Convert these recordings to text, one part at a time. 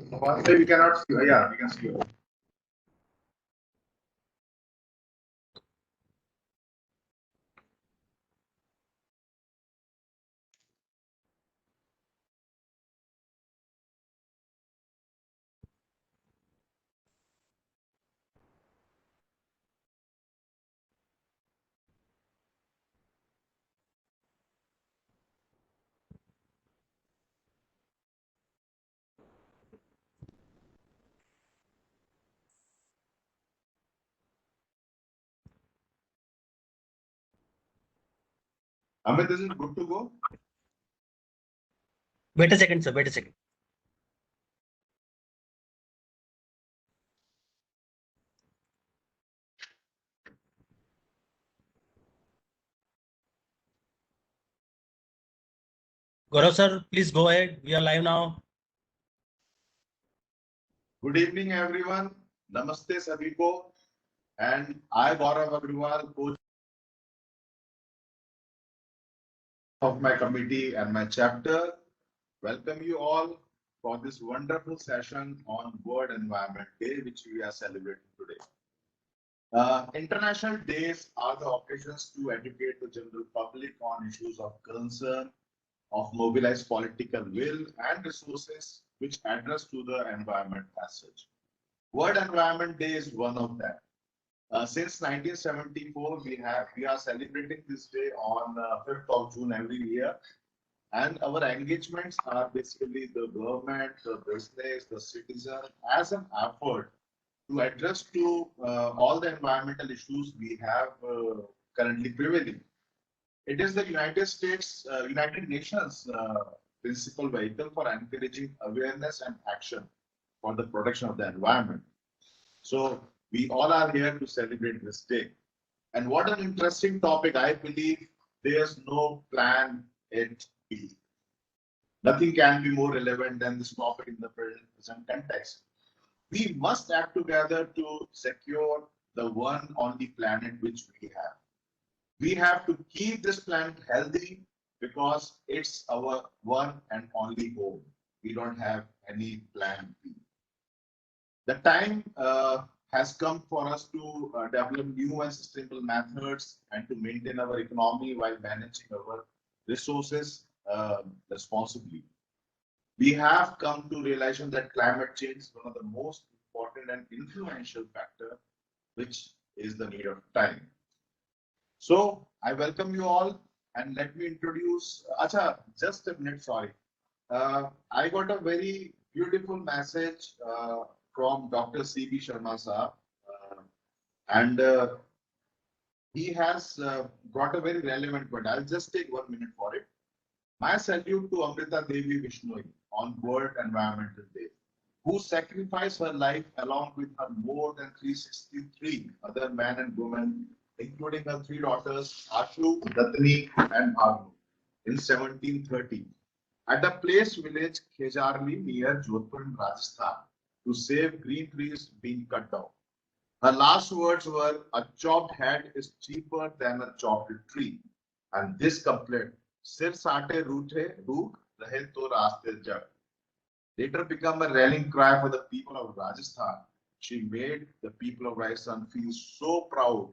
One day we cannot see. Yeah, we can see you. Amit, is it good to go? Wait a second, sir. Wait a second. Gaurav, sir, please go ahead. We are live now. Good evening, everyone. Namaste, sabhi ko. And I, Gaurav Agrawal, coach of my committee and my chapter, welcome you all for this wonderful session on World Environment Day, which we are celebrating today. International days are the occasions to educate the general public on issues of concern, of mobilize political will and resources which address to the environment as such. World Environment Day is one of them. Since 1974, we are celebrating this day on 5th of June every year, and our engagements are basically the government, the business, the citizen, as an effort to address to all the environmental issues we have currently prevailing. It is the United Nations principal vehicle for encouraging awareness and action for the protection of the environment. So we all are here to celebrate this day. And what an interesting topic. I believe there's no plan it B. Nothing can be more relevant than this topic in the present context. We must act together to secure the one only planet which we have. We have to keep this planet healthy because it's our one and only home. We don't have any plan B. The time has come for us to develop new and sustainable methods and to maintain our economy while managing our resources responsibly. We have come to realization that climate change is one of the most important and influential factor, which is the need of time. So I welcome you all and let me introduce. Acha, just a minute, sorry. I got a very beautiful message from Dr. C.B. Sharma Saab, and he has brought a very relevant point. I'll just take 1 minute for it. My salute to Amrita Devi Vishnoi on World Environmental Day, who sacrificed her life along with her more than 363 other men and women, including her three daughters, Ashu, Datni, and Bhavnu, in 1730, at a place village Khejarli near Jodhpur in Rajasthan, to save green trees being cut down. Her last words were, "A chopped head is cheaper than a chopped tree." And this couplet, "Sir saate roothe rook rahe to raaste jag," later became a rallying cry for the people of Rajasthan. She made the people of Rajasthan feel so proud,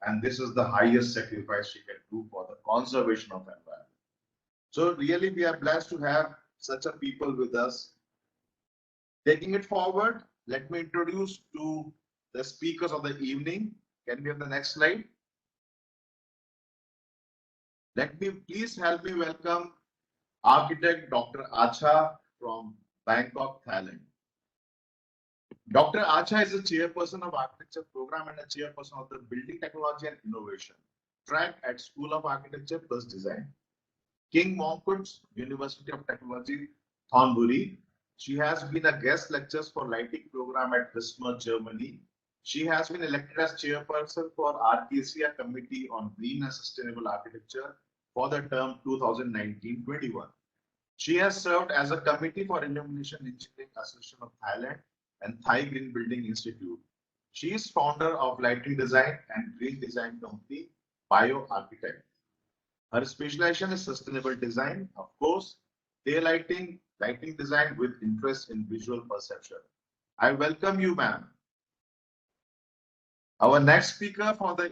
and this is the highest sacrifice she can do for the conservation of environment. So really, we are blessed to have such a people with us. Taking it forward, let me introduce to the speakers of the evening. Can we have the next slide? Let me please help me welcome architect Dr. Acha from Bangkok, Thailand. Dr. Acha is a chairperson of architecture program and a chairperson of the building technology and innovation track at School of Architecture plus Design, King Mongkut's University of Technology, Thornbury. She has been a guest lecturer for lighting program at Wismar, Germany. She has been elected as chairperson for RKCA Committee on Green and Sustainable Architecture for the term 2019-21. She has served as a committee for Illumination Engineering Association of Thailand and Thai Green Building Institute. She is founder of lighting design and green design company Bio Architect. Her specialization is sustainable design, of course, daylighting, lighting design with interest in visual perception. I welcome you, ma'am. Our next speaker for the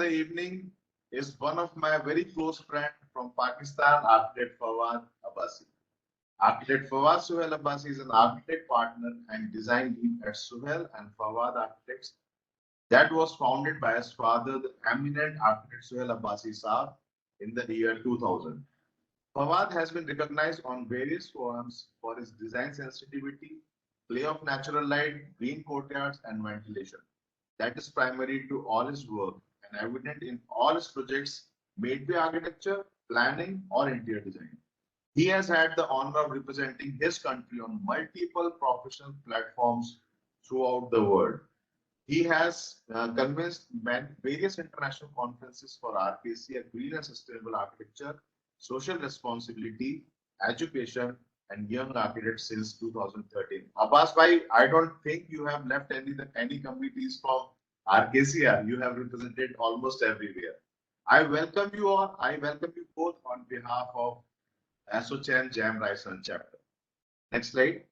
evening is one of my very close friends from Pakistan, architect Fawad Abbasi. Architect Fawad Suhail Abbasi is an architect partner and design lead at Suhail and Fawad Architects that was founded by his father, the eminent architect Suhail Abbasi Saab, in the year 2000. Fawad has been recognized on various forums for his design sensitivity, play of natural light, green courtyards, and ventilation. That is primary to all his work and evident in all his projects made by architecture, planning, or interior design. He has had the honor of representing his country on multiple professional platforms throughout the world. He has convinced various international conferences for RKC at green and sustainable architecture, social responsibility, education, and young architects since 2013. Abbas bhai, I don't think you have left any committees from RKC. You have represented almost everywhere. I welcome you all. I welcome you both on behalf of ASSOCHAM Jam Raisen chapter. Next slide.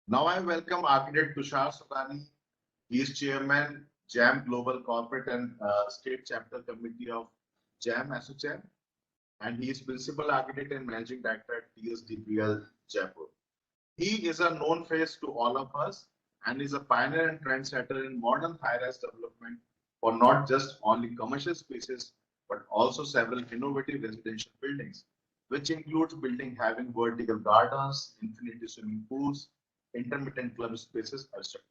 Now I welcome architect Tushar Sudani. He is chairman JAM Global Corporate and State Chapter Committee of JAM ASSOCHAM, and he is principal architect and managing director at TSDPL Jaipur. He is a known face to all of us and is a pioneer and trendsetter in modern high-rise development for not just only commercial spaces, but also several innovative residential buildings, which includes building having vertical gardens, infinity swimming pools, intermittent club spaces, etc.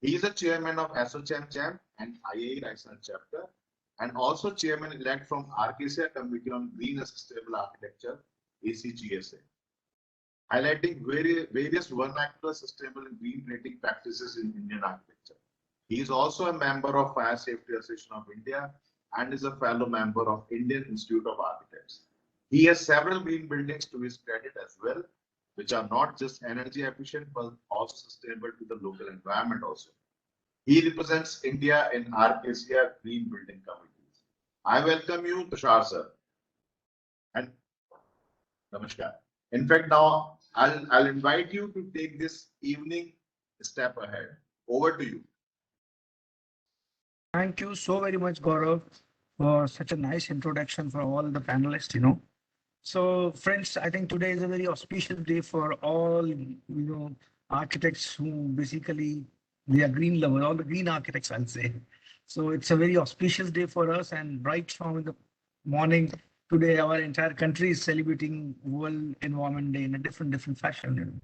He is a chairman of ASSOCHAM Jam and IAE Raisen chapter, and also chairman-elect from RKCA Committee on Green and Sustainable Architecture, ACGSA, highlighting various vernacular sustainable and green rating practices in Indian architecture. He is also a member of Fire Safety Association of India and is a fellow member of Indian Institute of Architects. He has several green buildings to his credit as well, which are not just energy efficient, but also sustainable to the local environment also. He represents India in RKCA Green Building Committees. I welcome you, Tushar sir. And Namaskar. In fact, now I'll invite you to take this evening a step ahead. Over to you. Thank you so very much, Gaurav, for such a nice introduction for all the panelists. So, friends, I think today is a very auspicious day for all, architects who basically they are green lovers, all the green architects, I'll say. So it's a very auspicious day for us, and right from the morning today, our entire country is celebrating World Environment Day in a different fashion.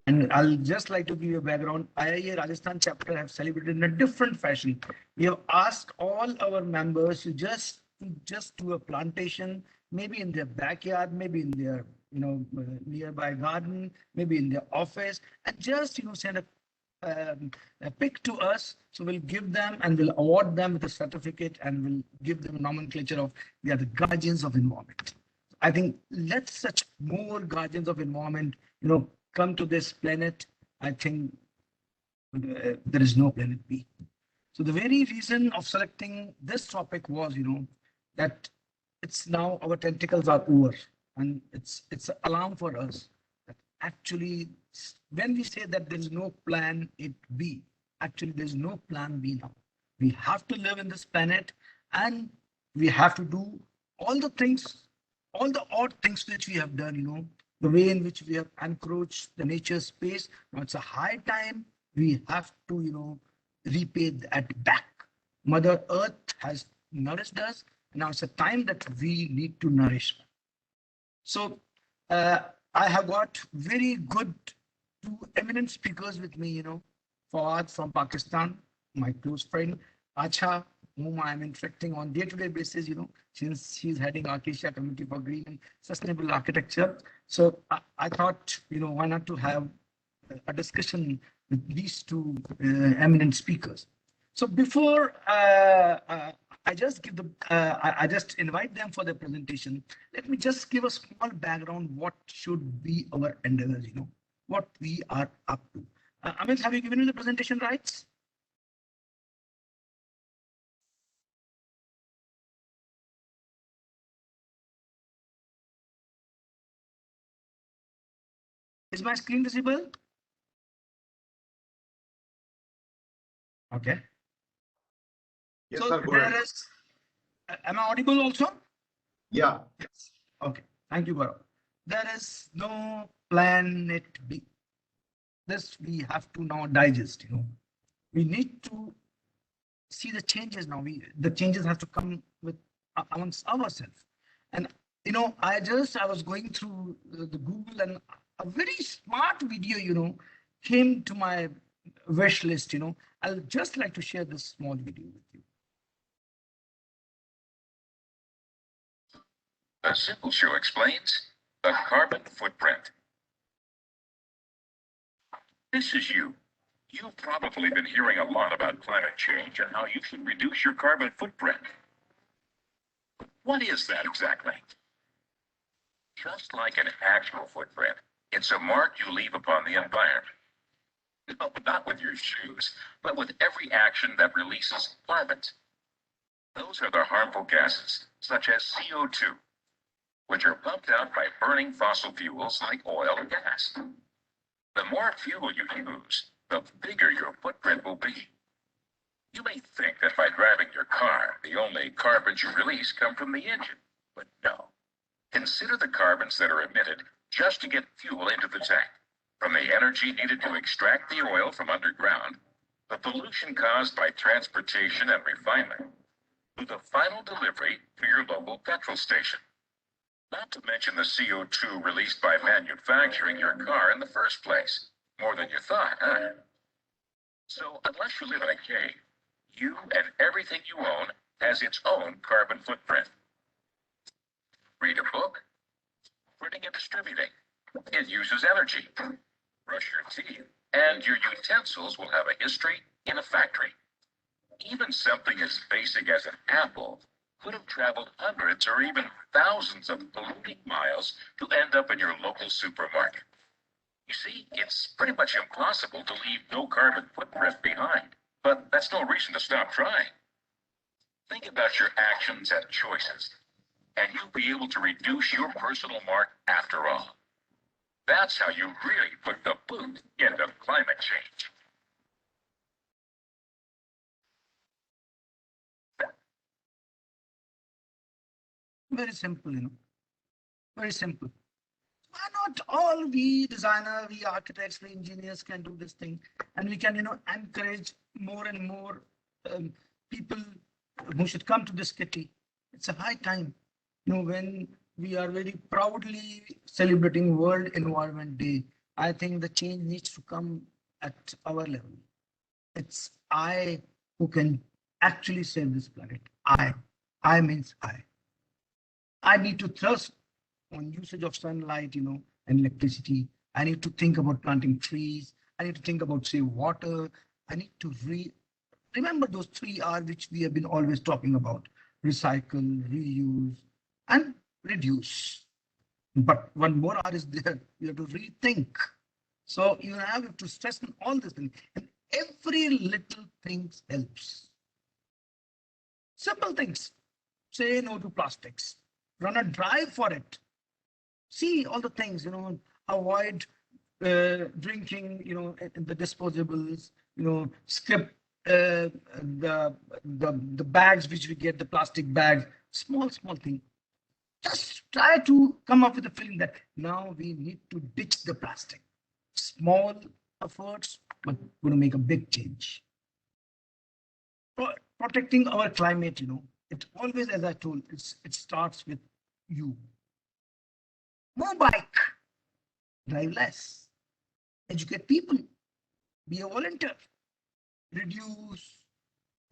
And I'll just like to give you a background. IIA Rajasthan chapter have celebrated in a different fashion. We have asked all our members to just do a plantation, maybe in their backyard, maybe in their nearby garden, maybe in their office, and just send a pic to us. So we'll give them and we'll award them with a certificate and we'll give them a nomenclature of they are the guardians of environment. I think let such more guardians of environment, come to this planet. I think there is no planet B. So the very reason of selecting this topic was, that it's now our tentacles are over, and it's an alarm for us that actually when we say that there is no plan it B, actually there's no plan B now. We have to live in this planet, and we have to do all the things, all the odd things which we have done, the way in which we have encroached the nature space. Now it's a high time we have to, repay that back. Mother Earth has nourished us. Now it's a time that we need to nourish. So I have got very good two eminent speakers with me, Fawad from Pakistan, my close friend, Acha, whom I am interacting on day-to-day basis, since he's heading Arcasia Committee for Green and Sustainable Architecture. So I thought, why not to have a discussion with these two eminent speakers. So before I just invite them for the presentation, let me just give a small background what should be our endeavors, what we are up to. Amit, have you given me the presentation rights? Is my screen visible? Okay. Yes, So sir, go there ahead. is, am I audible also? Yeah, Yes. Okay. Thank you, Gaurav. There is no planet B. This we have to now digest, We need to see the changes now. The changes have to come with amongst ourselves. And I was going through the Google, and a very smart video, came to my wish list. I'll just like to share this small video with you. A simple show explains the carbon footprint. This is you. You've probably been hearing a lot about climate change and how you should reduce your carbon footprint. What is that exactly? Just like an actual footprint, it's a mark you leave upon the environment. No, not with your shoes, but with every action that releases carbon. Those are the harmful gases, such as CO2, which are pumped out by burning fossil fuels like oil and gas. The more fuel you use, the bigger your footprint will be. You may think that by driving your car, the only carbons you release come from the engine, but no. Consider the carbons that are emitted just to get fuel into the tank, from the energy needed to extract the oil from underground, the pollution caused by transportation and refinement, to the final delivery to your local petrol station. Not to mention the CO2 released by manufacturing your car in the first place. More than you thought, huh? So unless you live in a cave, you and everything you own has its own carbon footprint. Read a book, printing and distributing. It uses energy. Brush your teeth, and your utensils will have a history in a factory. Even something as basic as an apple could have traveled hundreds or even thousands of polluting miles to end up in your local supermarket. You see, it's pretty much impossible to leave no carbon footprint behind, but that's no reason to stop trying. Think about your actions and choices, and you'll be able to reduce your personal mark after all. That's how you really put the boot into climate change. Very simple, Very simple. Why not all we designers, we architects, we engineers can do this thing, and we can, encourage more and more people who should come to this kitty. It's a high time, when we are very proudly celebrating World Environment Day. I think the change needs to come at our level. It's I who can actually save this planet. I means I. I need to trust on usage of sunlight, and electricity. I need to think about planting trees. I need to think about save water. I need to remember those 3 R which we have been always talking about: recycle, reuse, and reduce. But one more R is there. You have to rethink. So you have to stress on all these things, and every little thing helps. Simple things. Say no to plastics. Run a drive for it. See all the things, avoid drinking, in the disposables, skip the bags which we get, the plastic bags, small thing. Just try to come up with a feeling that now we need to ditch the plastic. Small efforts, but going to make a big change. Protecting our climate, it always, as I told, it starts with you. More bike, drive less, educate people, be a volunteer, reduce,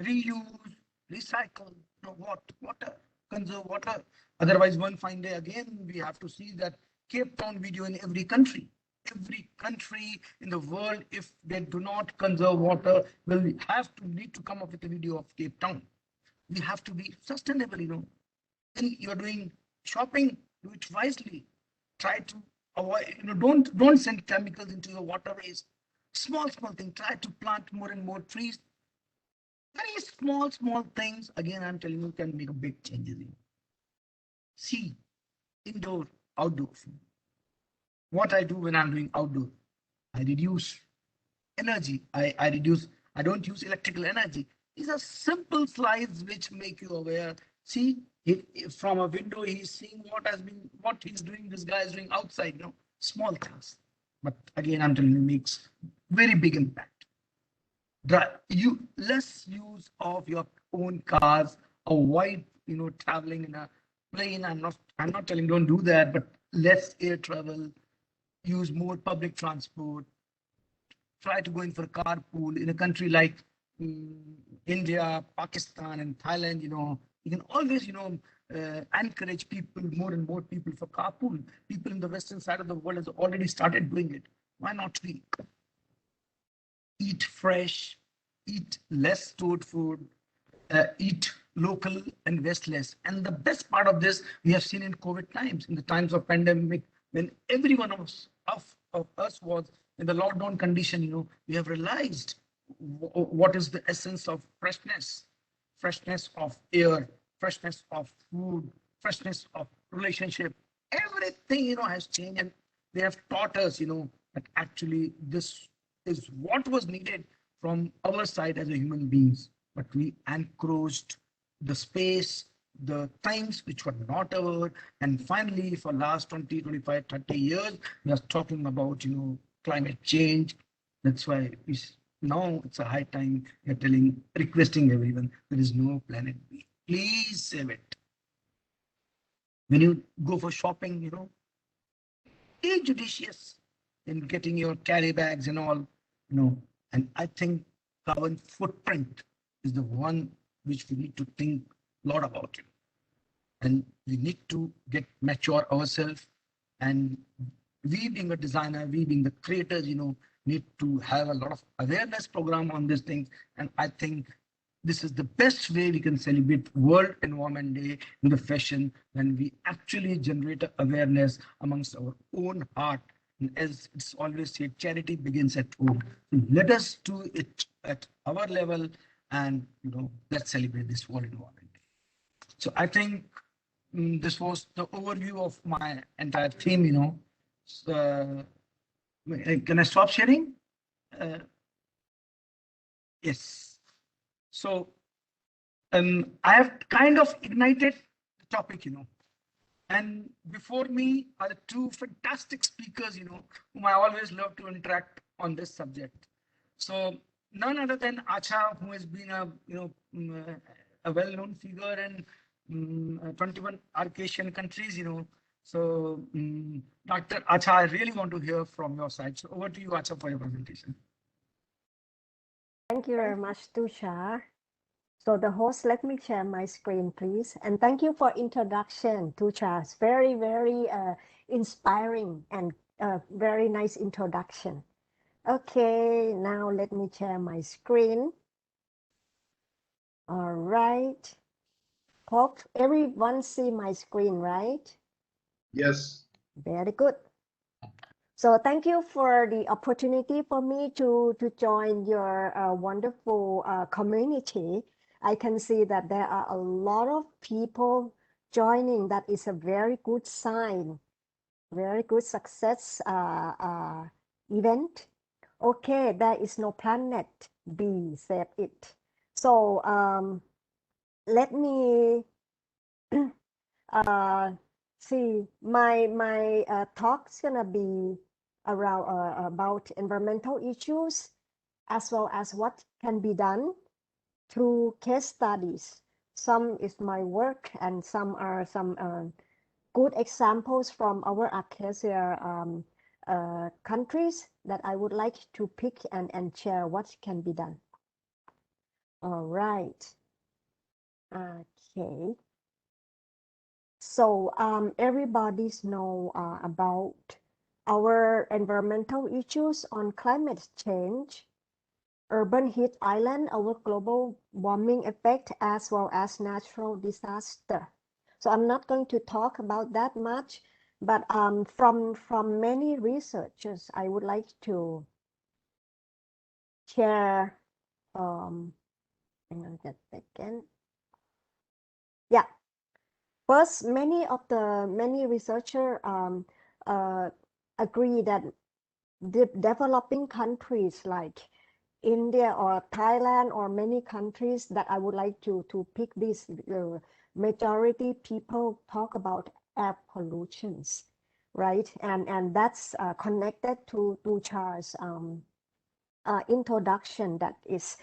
reuse, recycle, water, conserve water. Otherwise, one fine day again, we have to see that Cape Town video in every country. Every country in the world, if they do not conserve water, will need to come up with a video of Cape Town. We have to be sustainable, When you're doing shopping, do it wisely. Try to avoid, don't send chemicals into your waterways. Small thing. Try to plant more and more trees. Very small things. Again, I'm telling you, can make a big changes. See, indoor, outdoor. what I do when I'm doing outdoor. I reduce energy. I don't use electrical energy. These are simple slides which make you aware. See, from a window, he's seeing what he's doing, this guy is doing outside, small things. But again, I'm telling you, makes very big impact. Less use of your own cars, avoid, traveling in a plane. I'm not telling don't do that, but less air travel, use more public transport, try to go in for carpool in a country like mm, India, Pakistan, and Thailand. You can always, encourage people, more and more people for carpool. People in the western side of the world has already started doing it. Why not we? Eat fresh, eat less stored food, eat local and waste less. And the best part of this, we have seen in COVID times, in the times of pandemic, when every one of us was in the lockdown condition, we have realized what is the essence of freshness of air, freshness of food, freshness of relationship. Everything, has changed, and they have taught us, that actually this is what was needed from our side as a human beings. But we encroached the space, the things which were not our. And finally, for last 20, 25, 30 years, we are talking about, climate change. That's why now it's a high time we are requesting everyone, there is no planet B. Please save it. When you go for shopping, be judicious in getting your carry bags and all, and I think carbon footprint is the one which we need to think a lot about it. And we need to get mature ourselves. And we being a designer, we being the creators, need to have a lot of awareness program on these things. And I think this is the best way we can celebrate World Environment Day in the fashion, when we actually generate awareness amongst our own heart. And as it's always said, charity begins at home. So let us do it at our level, and let's celebrate this World Environment Day. So I think this was the overview of my entire theme. So, can I stop sharing? Yes. So I have kind of ignited the topic, and before me are the two fantastic speakers, whom I always love to interact on this subject. So none other than Acha, who has been a well-known figure in 21 Asian countries, So Dr. Acha, I really want to hear from your side. So over to you, Acha, for your presentation. Thank you very much, Tushar. So the host, let me share my screen, please. And thank you for introduction, Tushar. It's very, very inspiring and very nice introduction. Okay, now let me share my screen. All right. Hope everyone see my screen, right? Yes. Very good. So thank you for the opportunity for me to join your wonderful community. I can see that there are a lot of people joining. That is a very good sign, very good success event. Okay, there is no planet B, said it. So let me see, my talk's gonna be around about environmental issues, as well as what can be done through case studies. Some is my work, and some are some good examples from our Acacia countries that I would like to pick and share what can be done. All right. Okay. So everybody's know about our environmental issues on climate change, urban heat island, our global warming effect, as well as natural disaster. So I'm not going to talk about that much, but from many researchers, I would like to share. Hang on just a second. Yeah. First, many researchers agree that the developing countries like India or Thailand or many countries that I would like to pick this, majority people talk about air pollutions, right? And that's connected to Charles' introduction, that is,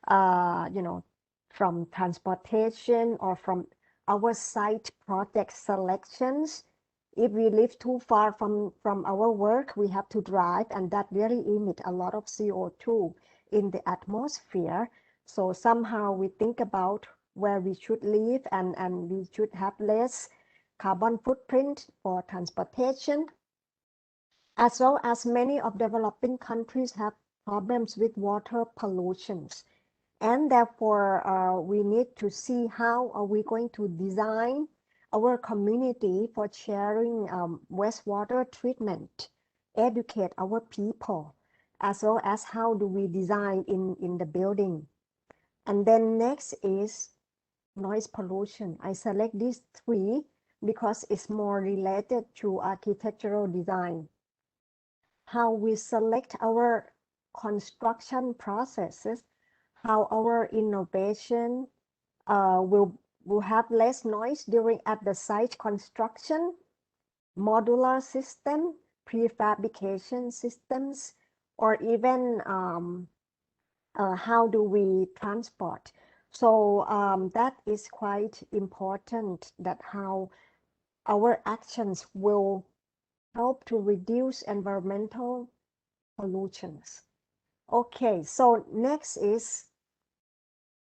from transportation or from our site project selections. If we live too far from our work, we have to drive, and that really emit a lot of CO2 in the atmosphere. So somehow we think about where we should live, and we should have less carbon footprint for transportation, as well as many of developing countries have problems with water pollutions. And therefore, we need to see how are we going to design our community for sharing wastewater treatment, educate our people, as well as how do we design in the building. And then next is noise pollution. I select these three because it's more related to architectural design. How we select our construction processes, how our innovation will have less noise during at the site construction, modular system, prefabrication systems, or even how do we transport. So that is quite important, that how our actions will help to reduce environmental pollutions. Okay, so next is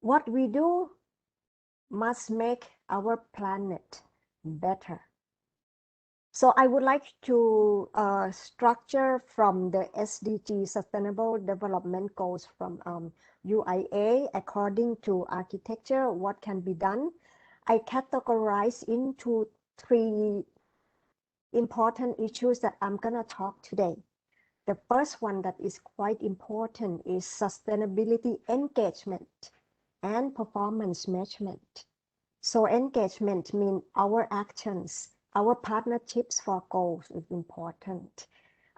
what we do must make our planet better. So I would like to structure from the SDG, Sustainable Development Goals, from UIA according to architecture, what can be done. I categorize into three important issues that I'm gonna talk today. The first one that is quite important is sustainability engagement and performance measurement. So engagement means our actions, our partnerships for goals is important.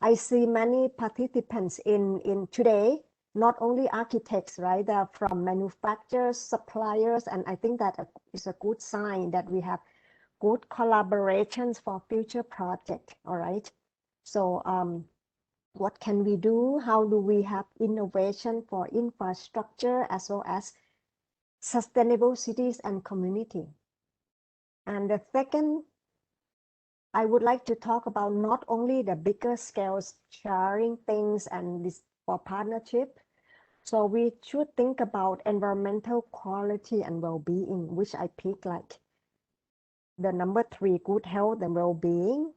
I see many participants in today, not only architects, right? They're from manufacturers, suppliers, and I think that is a good sign that we have good collaborations for future projects, all right? So what can we do? How do we have innovation for infrastructure as well as sustainable cities and community? And the second, I would like to talk about not only the bigger scales sharing things and this for partnership. So we should think about environmental quality and well-being, which I pick like the number 3, good health and well-being,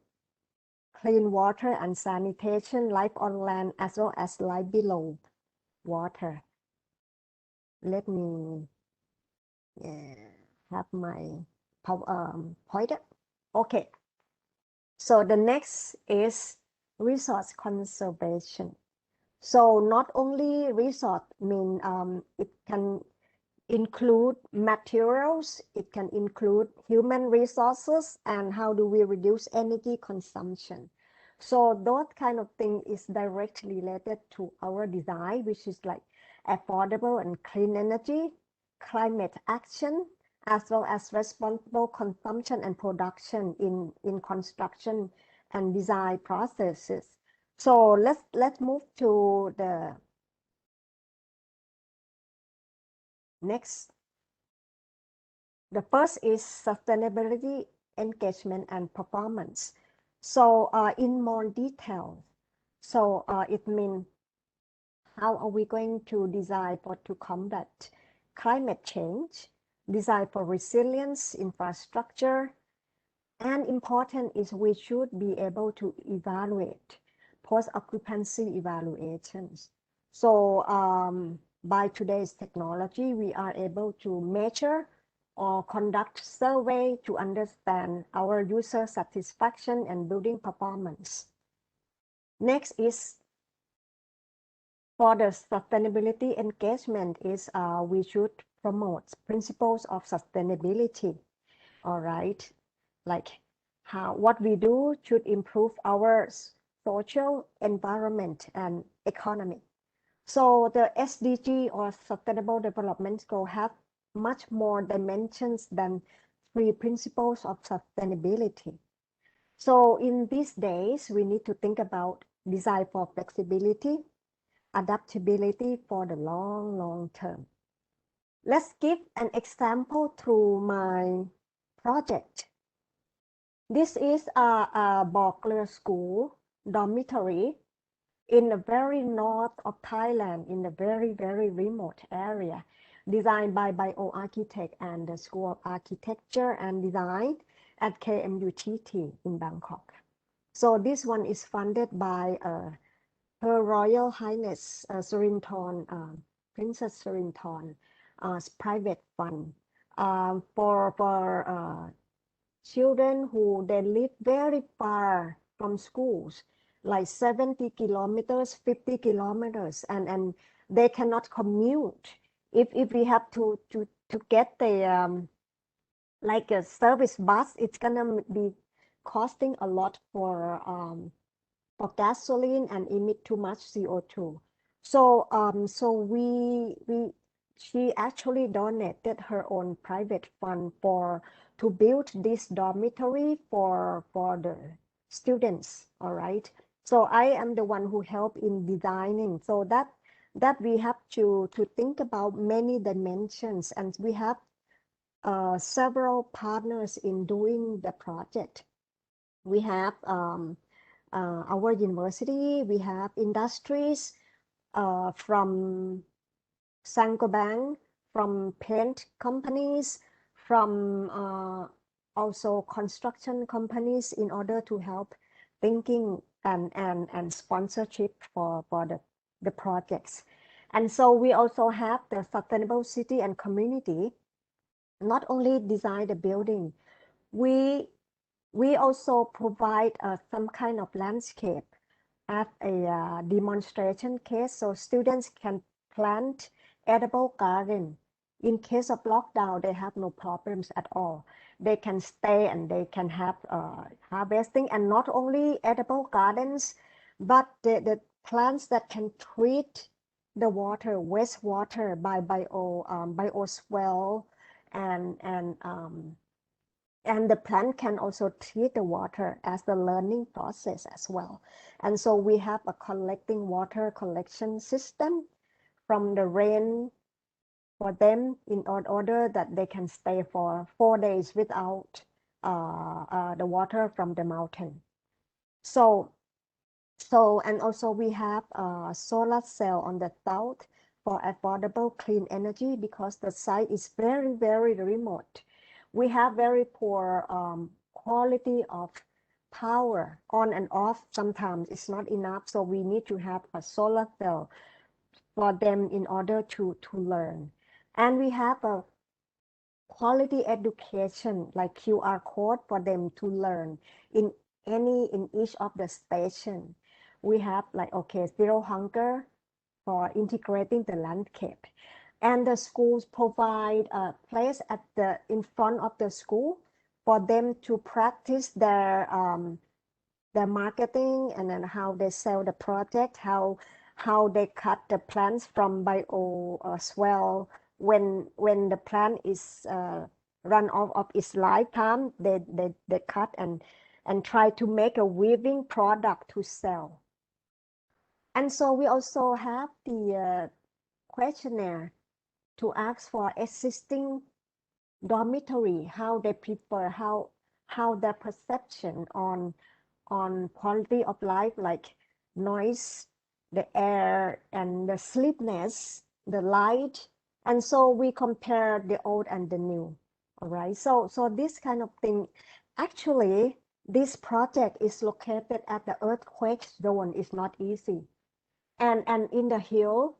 clean water and sanitation, life on land, as well as life below water. Let me have my pointer. Okay. So the next is resource conservation. So not only resource mean it can include materials, it can include human resources, and how do we reduce energy consumption. So that kind of thing is directly related to our design, which is like affordable and clean energy, climate action, as well as responsible consumption and production in construction and design processes. So let's move to the next. The first is sustainability, engagement, and performance. So in more detail, so it means how are we going to design to combat climate change, design for resilience, infrastructure, and important is we should be able to evaluate post-occupancy evaluations. So by today's technology, we are able to measure or conduct survey to understand our user satisfaction and building performance. Next is for the sustainability engagement is we should promote principles of sustainability. All right, like what we do should improve our social, environment, and economy. So the SDG or Sustainable Development Goal have much more dimensions than three principles of sustainability. So in these days, we need to think about design for flexibility, adaptability for the long, long term. Let's give an example through my project. This is a Borkler School dormitory in the very north of Thailand, in a very, very remote area, designed by bioarchitect and the School of Architecture and Design at KMUTT in Bangkok. So this one is funded by Her Royal Highness Surinthorn, Princess Surinthorn, private fund for children who they live very far from schools, like 70 kilometers, 50 kilometers, and they cannot commute. If we have to get the like a service bus, it's gonna be costing a lot for gasoline and emit too much CO2. So she actually donated her own private fund to build this dormitory for the students. All right. So I am the one who helped in designing. So that we have to think about many dimensions, and we have several partners in doing the project. We have our university, we have industries from Saint-Gobain, from paint companies, from also construction companies, in order to help thinking and sponsorship for the projects. And so we also have the sustainable city and community, not only design the building, we also provide some kind of landscape as a demonstration case, so students can plant edible garden. In case of lockdown, they have no problems at all. They can stay and they can have harvesting, and not only edible gardens, but the plants that can treat the water, wastewater by bioswale, and the plant can also treat the water as the learning process as well. And so we have a collecting water collection system from the rain for them, in order that they can stay for 4 days without the water from the mountain. So and also we have a solar cell on the south for affordable clean energy, because the site is very, very remote. We have very poor quality of power on and off. Sometimes it's not enough, so we need to have a solar cell for them in order to learn. And we have a quality education, like QR code for them to learn in each of the station. We have like, okay, zero hunger for integrating the landscape. And the schools provide a place in front of the school for them to practice their marketing, and then how they sell the project, how they cut the plants from bioswale. When the plant is run off of its lifetime, they cut and try to make a weaving product to sell. And so we also have the questionnaire to ask for existing dormitory, how they prefer, how their perception on quality of life, like noise, the air, and the sleepiness, the light. And so we compare the old and the new. All right. So this kind of thing, actually, this project is located at the earthquake zone. It's not easy. And in the hill,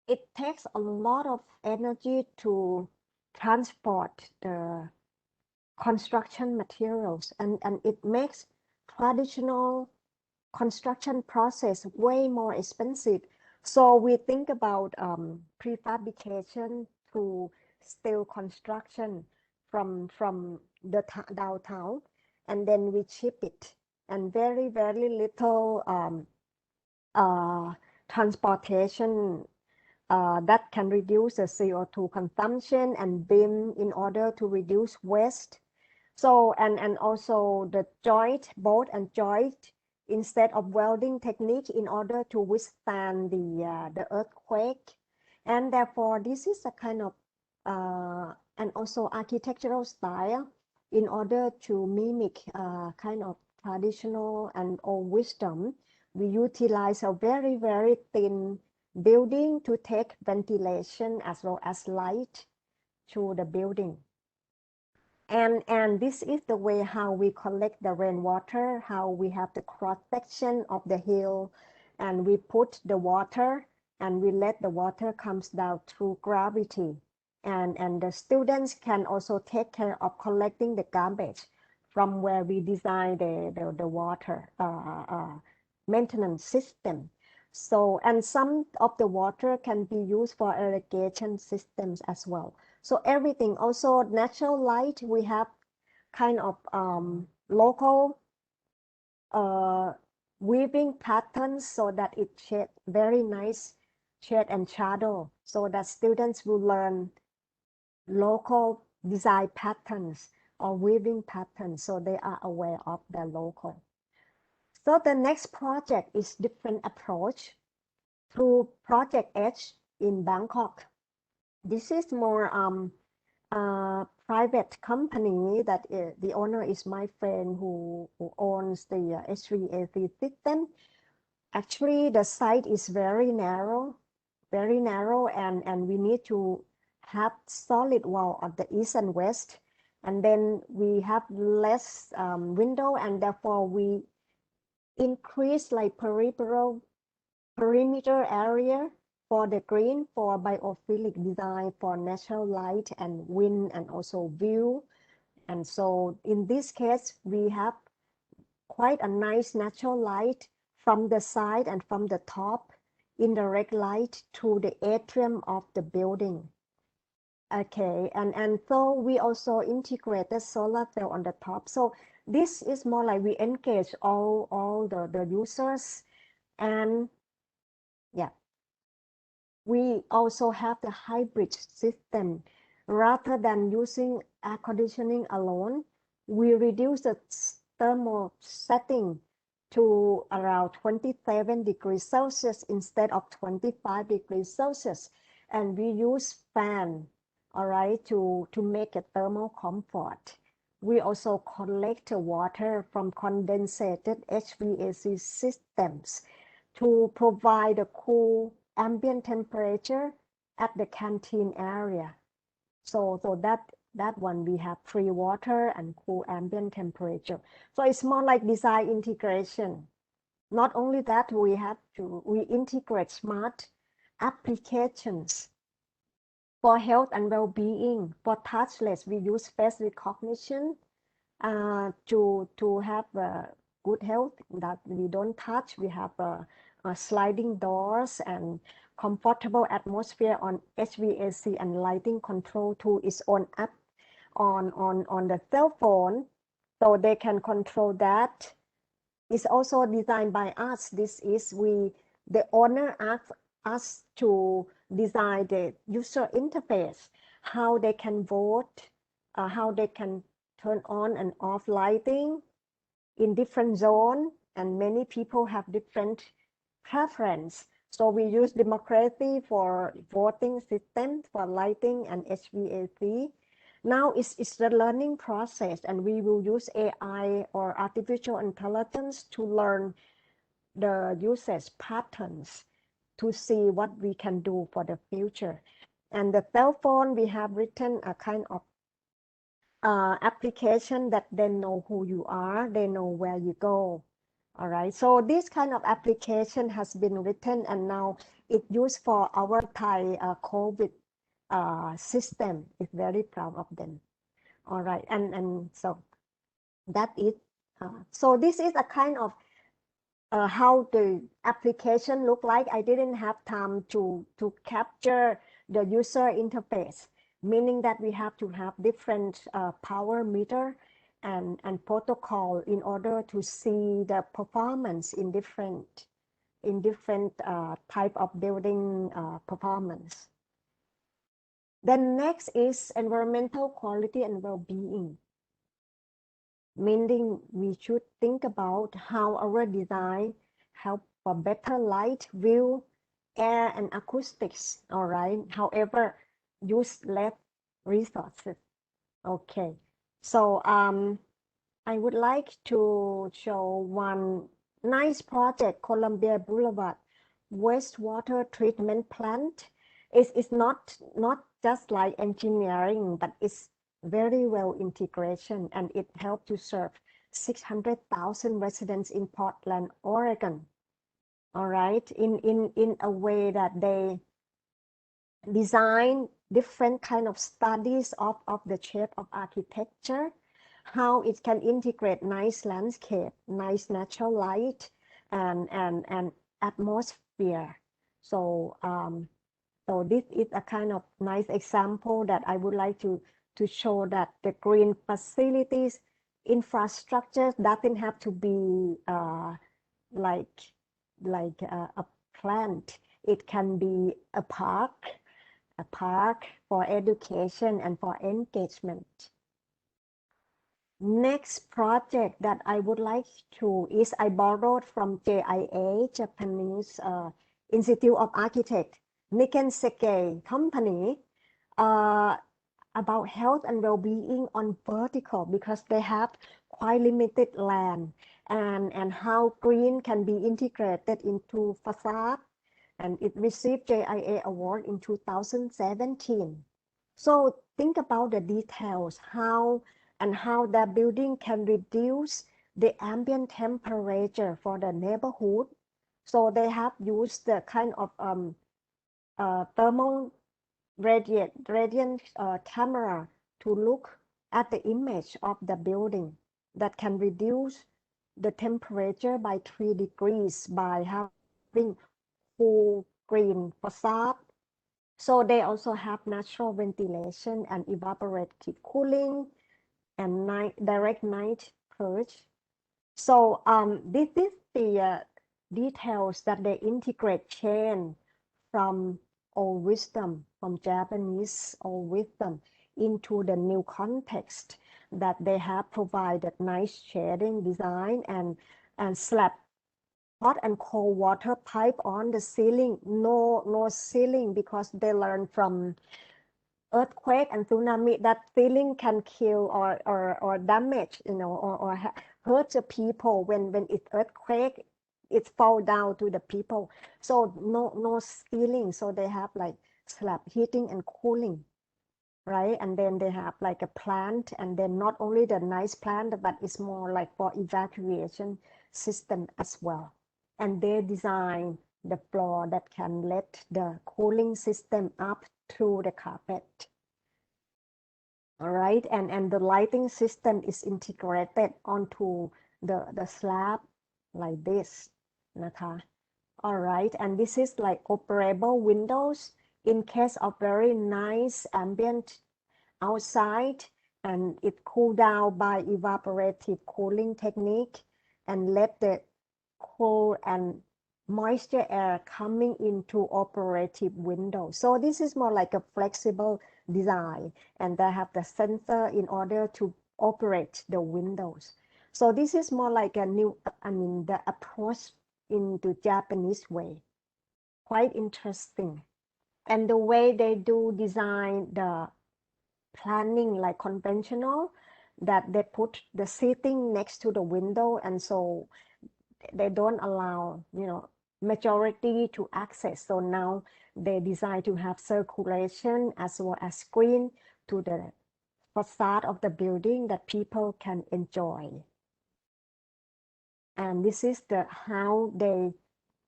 it takes a lot of energy to transport the construction materials, and it makes traditional construction process way more expensive. So we think about prefabrication to steel construction from the downtown, and then we ship it and very, very little transportation that can reduce the CO2 consumption, and BIM in order to reduce waste. So, and also the joint, bolt and joint, instead of welding technique in order to withstand the earthquake. And therefore, this is a kind of, and also architectural style in order to mimic kind of traditional and old wisdom. We utilize a very, very thin building to take ventilation as well as light to the building. And this is the way how we collect the rainwater, how we have the cross section of the hill, and we put the water and we let the water comes down through gravity. And the students can also take care of collecting the garbage from where we design the water maintenance system. So, and some of the water can be used for irrigation systems as well. So everything, also natural light, we have kind of local weaving patterns so that it shade very nice shade and shadow, so that students will learn local design patterns or weaving patterns, so they are aware of the local. So the next project is different approach through Project Edge in Bangkok. This is more private company that the owner is my friend who owns the HVAC system. Actually, the site is very narrow, and we need to have solid wall on the east and west, and then we have less window, and therefore we increase like perimeter area for the green, for biophilic design, for natural light and wind, and also view. And so in this case, we have quite a nice natural light from the side and from the top, indirect light to the atrium of the building. Okay, and so we also integrated solar cell on the top. So this is more like we engage all the users, and yeah. We also have the hybrid system. Rather than using air conditioning alone, we reduce the thermal setting to around 27 degrees Celsius instead of 25 degrees Celsius. And we use fan, all right, to make a thermal comfort. We also collect water from condensated HVAC systems to provide a cool ambient temperature at the canteen area. So that one we have free water and cool ambient temperature. So it's more like design integration. Not only that, we integrate smart applications for health and well-being. For touchless, we use face recognition to have good health that we don't touch. We have sliding doors and comfortable atmosphere on HVAC and lighting control to its own app on the cell phone, so they can control that. It's also designed by us. The owner asked us to design the user interface, how they can vote, how they can turn on and off lighting in different zone, and many people have different preference. So we use democracy for voting system for lighting and HVAC. Now it's the learning process, and we will use AI or artificial intelligence to learn the usage patterns to see what we can do for the future. And the cell phone, we have written a kind of application that they know who you are, they know where you go. All right, so this kind of application has been written, and now it's used for our Thai COVID system. It's very proud of them. All right, and so that is, so this is a kind of how the application look like. I didn't have time to capture the user interface, meaning that we have to have different power meter and protocol in order to see the performance in different type of building performance. Then next is environmental quality and well-being, meaning we should think about how our design help for better light, view, air, and acoustics. All right. However, use less resources. Okay. So I would like to show one nice project, Columbia Boulevard wastewater treatment plant. It's not just like engineering, but it's very well integration, and it helped to serve 600,000 residents in Portland, Oregon. All right, in a way that they design different kind of studies of the shape of architecture, how it can integrate nice landscape, nice natural light, and atmosphere. So so this is a kind of nice example that I would like to show that the green facilities infrastructure doesn't have to be like a plant. It can be a park for education and for engagement. Next project that I would like to is I borrowed from JIA, Japanese Institute of Architects, Nikken Seikei company, about health and well-being on vertical, because they have quite limited land, and how green can be integrated into facade, and it received JIA award in 2017. So think about the details, how that building can reduce the ambient temperature for the neighborhood. So they have used the kind of thermal radiant camera to look at the image of the building that can reduce the temperature by 3 degrees by having full green facade. So they also have natural ventilation and evaporative cooling and direct night purge. So this is the details that they integrate chain from old wisdom, from Japanese old wisdom, into the new context, that they have provided nice shading design and slap hot and cold water pipe on the ceiling. No ceiling, because they learn from earthquake and tsunami that ceiling can kill or damage, or hurt the people when it's earthquake. It fall down to the people. So no ceiling. So they have like slab heating and cooling, right? And then they have like a plant, and then not only the nice plant, but it's more like for evacuation system as well. And they design the floor that can let the cooling system up through the carpet. All right, and the lighting system is integrated onto the slab like this. All right, and this is like operable windows in case of very nice ambient outside, and it cool down by evaporative cooling technique and let the cool and moisture air coming into operative window. So this is more like a flexible design, and they have the sensor in order to operate the windows. So this is more like a new, the approach in the Japanese way. Quite interesting. And the way they do design the planning like conventional, that they put the seating next to the window, and so they don't allow, majority to access. So now they decide to have circulation as well as screen to the facade of the building that people can enjoy. And this is how they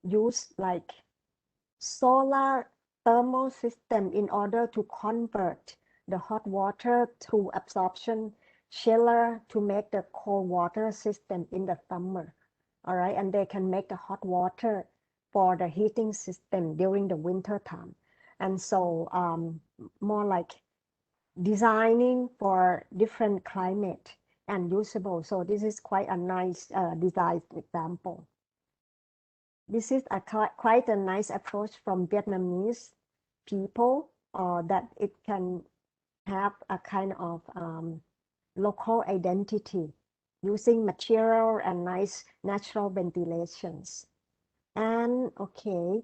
use like solar thermal system in order to convert the hot water through absorption chiller to make the cold water system in the summer. All right, and they can make the hot water for the heating system during the winter time. And so more like designing for different climate. and usable. So this is quite a nice design example. This is quite a nice approach from Vietnamese people, that it can have a kind of local identity using material and nice natural ventilations. And okay,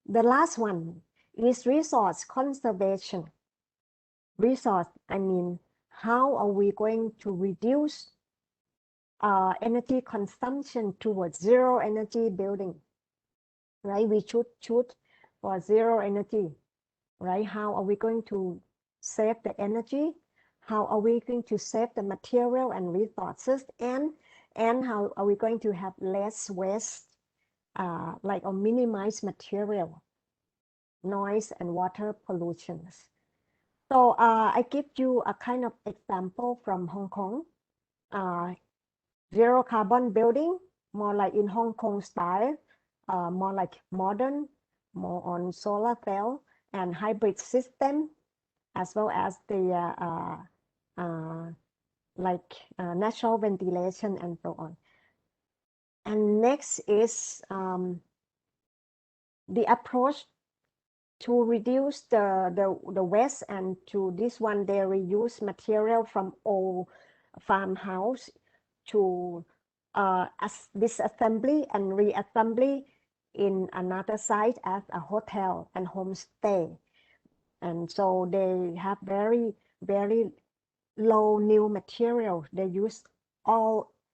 the last one is resource conservation. Resource, I mean, how are we going to reduce energy consumption towards zero energy building, right? We should shoot for zero energy, right? How are we going to save the energy? How are we going to save the material and resources? And how are we going to have less waste, like or minimize material, noise, and water pollutions? So I give you a kind of example from Hong Kong. Zero carbon building, more like in Hong Kong style, more like modern, more on solar cell and hybrid system, as well as the natural ventilation and so on. And next is the approach to reduce the waste, and to this one they reuse material from old farmhouse to disassembly and reassembly in another site as a hotel and homestay. And so they have very, very low new material. They use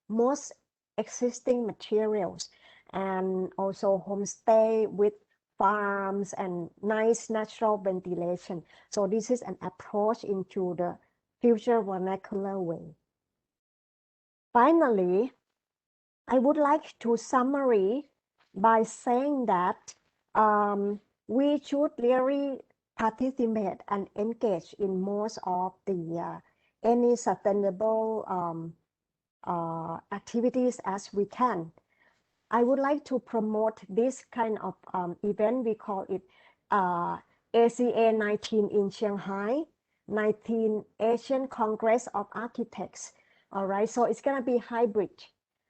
most existing materials, and also homestay with farms and nice natural ventilation. So this is an approach into the future vernacular way. Finally, I would like to summary by saying that we should really participate and engage in most of the any sustainable activities as we can. I would like to promote this kind of event. We call it ACA 19 in Shanghai, 19 Asian Congress of Architects. All right, so it's gonna be hybrid.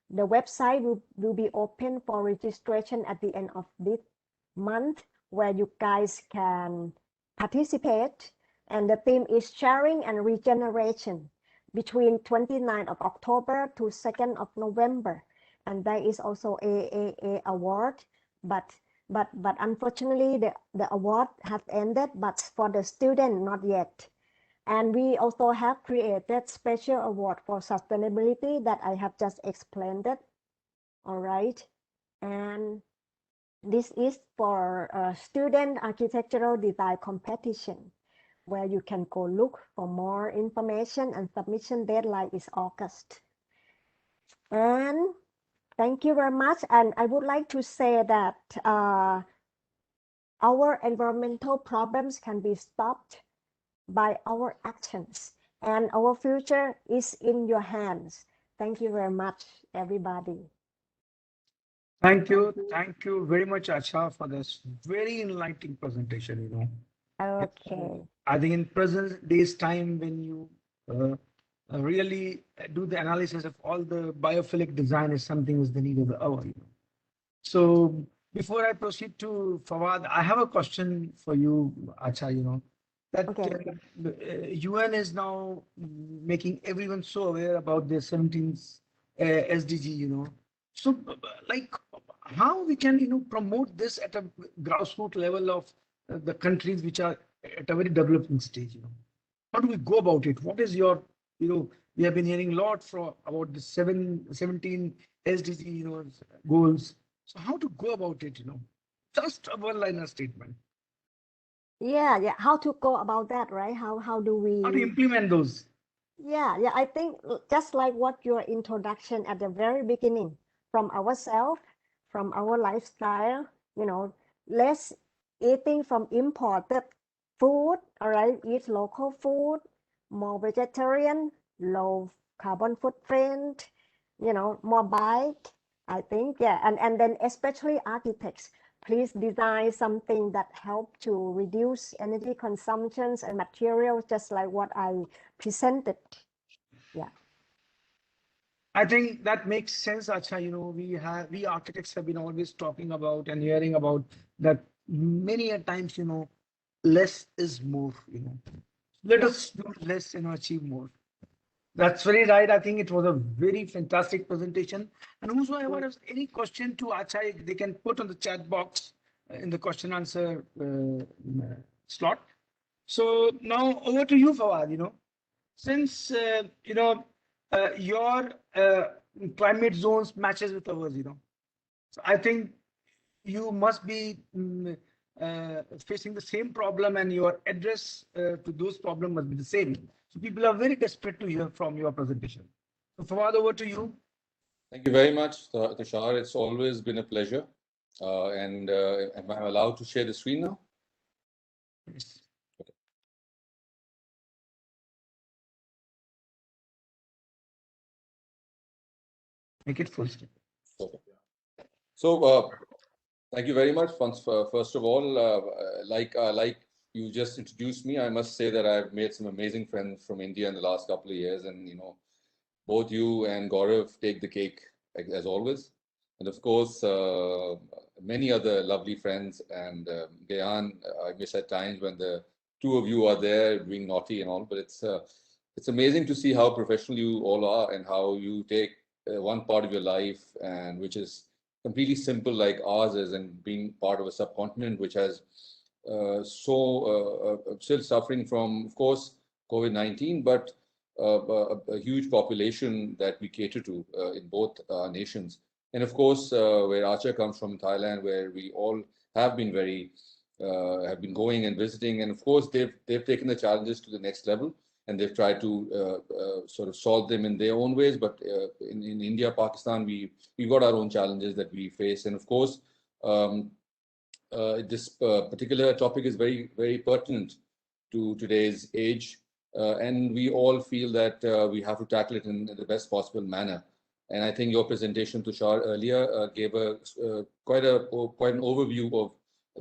The website will be open for registration at the end of this month, where you guys can participate. And the theme is sharing and regeneration between 29th of October to 2nd of November. And there is also a award, but unfortunately the award has ended, but for the student, not yet. And we also have created special award for sustainability that I have just explained it. All right. And this is for student architectural design competition, where you can go look for more information, and submission deadline is August. And thank you very much. And I would like to say that our environmental problems can be stopped by our actions, and our future is in your hands. Thank you very much, everybody. Thank you very much, Acha, for this very enlightening presentation. Okay. I think in present days time, when you really do the analysis of all the biophilic design, is something is the need of the hour. So before I proceed to Fawad, I have a question for you, Acha. That Okay. UN is now making everyone so aware about the 17th SDG. So like how we can promote this at a grassroots level of the countries which are at a very developing stage. How do we go about it? What is your, we have been hearing a lot about the 17 SDG goals. So how to go about it? Just a one-liner statement. Yeah. How to go about that, right? How do we implement those? Yeah. I think just like what your introduction at the very beginning, from ourselves, from our lifestyle, less eating from imported food, all right, eat local food, more vegetarian, low carbon footprint, more bike, I think, yeah. And then especially architects, please design something that help to reduce energy consumptions and materials, just like what I presented. Yeah. I think that makes sense, Acha. We architects have been always talking about and hearing about that many a times, less is more, Let Yeah. us do less, achieve more. That's very right. I think it was a very fantastic presentation. And whosoever has any question to Achai, they can put on the chat box in the question answer slot. So now over to you, Fawad. Since your climate zones matches with ours, so I think you must be facing the same problem, and your address to those problems must be the same. So people are very desperate to hear from your presentation. So Fawad, over to you. Thank you very much, Tushar. It's always been a pleasure. And am I allowed to share the screen now? Yes. Make it full screen. Okay. So, thank you very much. First of all, like you just introduced me, I must say that I've made some amazing friends from India in the last couple of years, and both you and Gaurav take the cake as always, and of course, many other lovely friends. And Gayan, I miss at times when the two of you are there being naughty and all, but it's amazing to see how professional you all are and how you take one part of your life and which is completely simple like ours is, and being part of a subcontinent which has still suffering from, of course, COVID-19, but a huge population that we cater to in both nations. And of course, where Acha comes from, Thailand, where we all have been have been going and visiting, and of course they've taken the challenges to the next level, and they've tried to sort of solve them in their own ways. But in India, Pakistan, we've got our own challenges that we face, and of course, this particular topic is very, very pertinent to today's age, and we all feel that we have to tackle it in the best possible manner. And I think your presentation, Tushar, earlier gave quite an overview of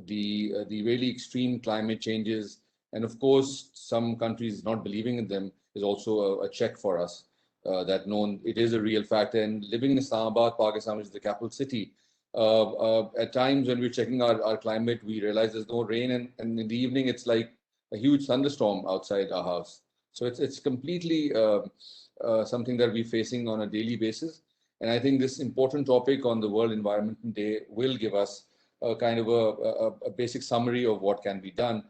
the really extreme climate changes, and of course, some countries not believing in them is also a check for us that known it is a real fact. And living in Islamabad, Pakistan, which is the capital city, at times when we're checking our climate, we realize there's no rain, and in the evening it's like a huge thunderstorm outside our house. So it's completely something that we're facing on a daily basis. And I think this important topic on the World Environment Day will give us a kind of a basic summary of what can be done.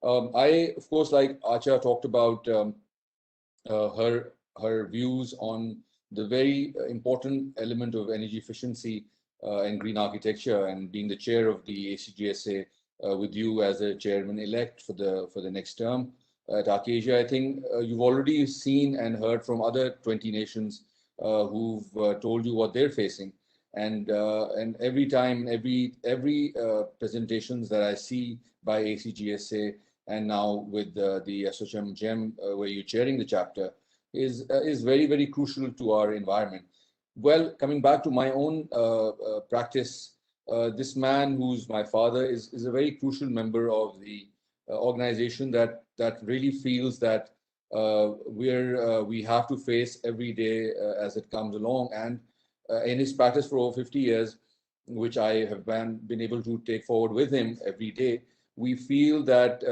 I, of course, like Acha talked about her views on the very important element of energy efficiency and green architecture, and being the chair of the ACGSA with you as a chairman-elect for the next term at Arcasia. I think you've already seen and heard from other 20 nations who've told you what they're facing, and every time, every presentations that I see by ACGSA, and now with the ASSOCHAM GEM, where you're chairing the chapter, is very, very crucial to our environment. Well, coming back to my own practice, this man who's my father is a very crucial member of the organization that really feels that we have to face every day as it comes along. And in his practice for over 50 years, which I have been able to take forward with him every day, we feel that,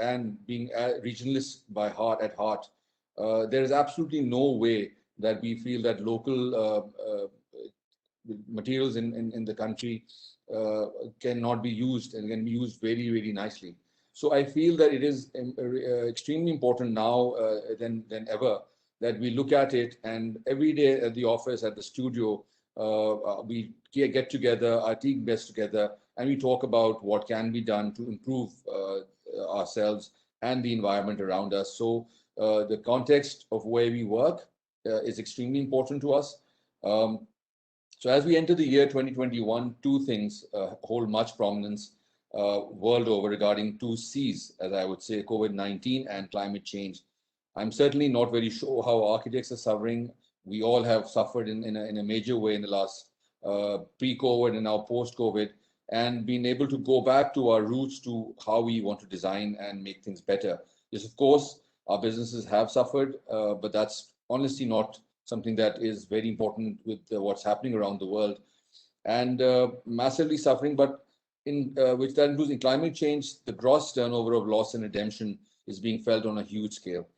and being regionalist by heart at heart, there is absolutely no way that we feel that local materials in the country cannot be used and can be used very, very nicely. So I feel that it is extremely important now than ever that we look at it, and every day at the office, at the studio, we get together, our team gets together, and we talk about what can be done to improve ourselves and the environment around us. So the context of where we work is extremely important to us. So as we enter the year 2021, two things hold much prominence world over regarding two C's, as I would say, COVID-19 and climate change. I'm certainly not very sure how architects are suffering. We all have suffered in a major way in the last pre-COVID and now post-COVID, and being able to go back to our roots to how we want to design and make things better. Yes, of course, our businesses have suffered, but that's honestly not something that is very important with what's happening around the world, and massively suffering. But in which that includes in climate change, the gross turnover of loss and redemption is being felt on a huge scale.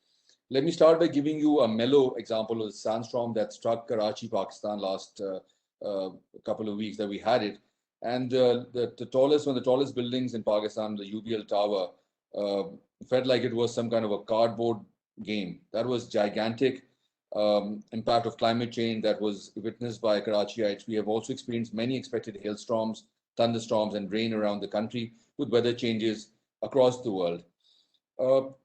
Let me start by giving you a mellow example of the sandstorm that struck Karachi, Pakistan last couple of weeks that we had it. And one of the tallest buildings in Pakistan, the UBL Tower, felt like it was some kind of a cardboard game. That was gigantic impact of climate change that was witnessed by Karachiites. We have also experienced many expected hailstorms, thunderstorms, and rain around the country with weather changes across the world.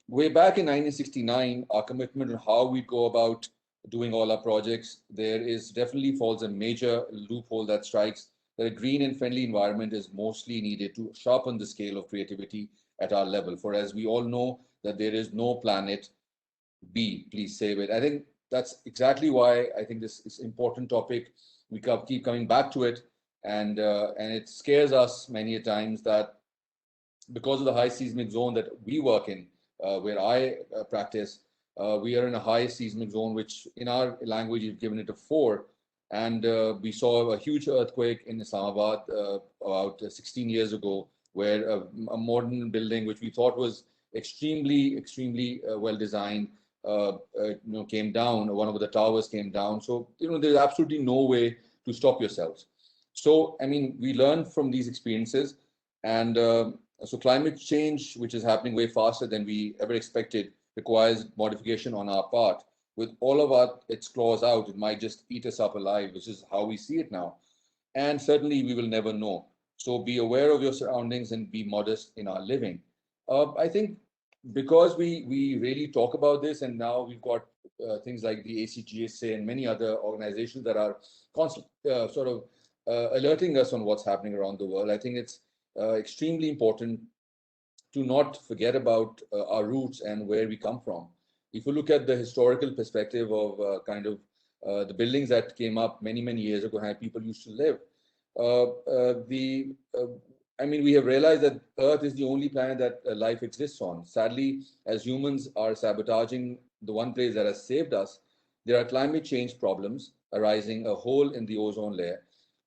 Way back in 1969, our commitment on how we go about doing all our projects, there is definitely falls a major loophole that strikes that a green and friendly environment is mostly needed to sharpen the scale of creativity at our level. For as we all know that there is no planet B, please save it. I think that's exactly why I think this is an important topic. We keep coming back to it, and it scares us many a times that because of the high seismic zone that we work in, where I practice, we are in a high seismic zone, which in our language is given it a 4. And we saw a huge earthquake in Islamabad about 16 years ago, where a modern building, which we thought was extremely well designed, came down. One of the towers came down. So there's absolutely no way to stop yourselves. So I mean, we learn from these experiences, and so climate change, which is happening way faster than we ever expected, requires modification on our part. With all of its claws out, it might just eat us up alive, which is how we see it now. And certainly we will never know. So be aware of your surroundings and be modest in our living. I think because we really talk about this, and now we've got things like the ASSOCHAM and many other organizations that are constantly alerting us on what's happening around the world. I think it's extremely important to not forget about our roots and where we come from. If you look at the historical perspective of the buildings that came up many years ago, how people used to live, I mean, we have realized that Earth is the only planet that life exists on. Sadly, as humans are sabotaging the one place that has saved us, there are climate change problems arising, a hole in the ozone layer,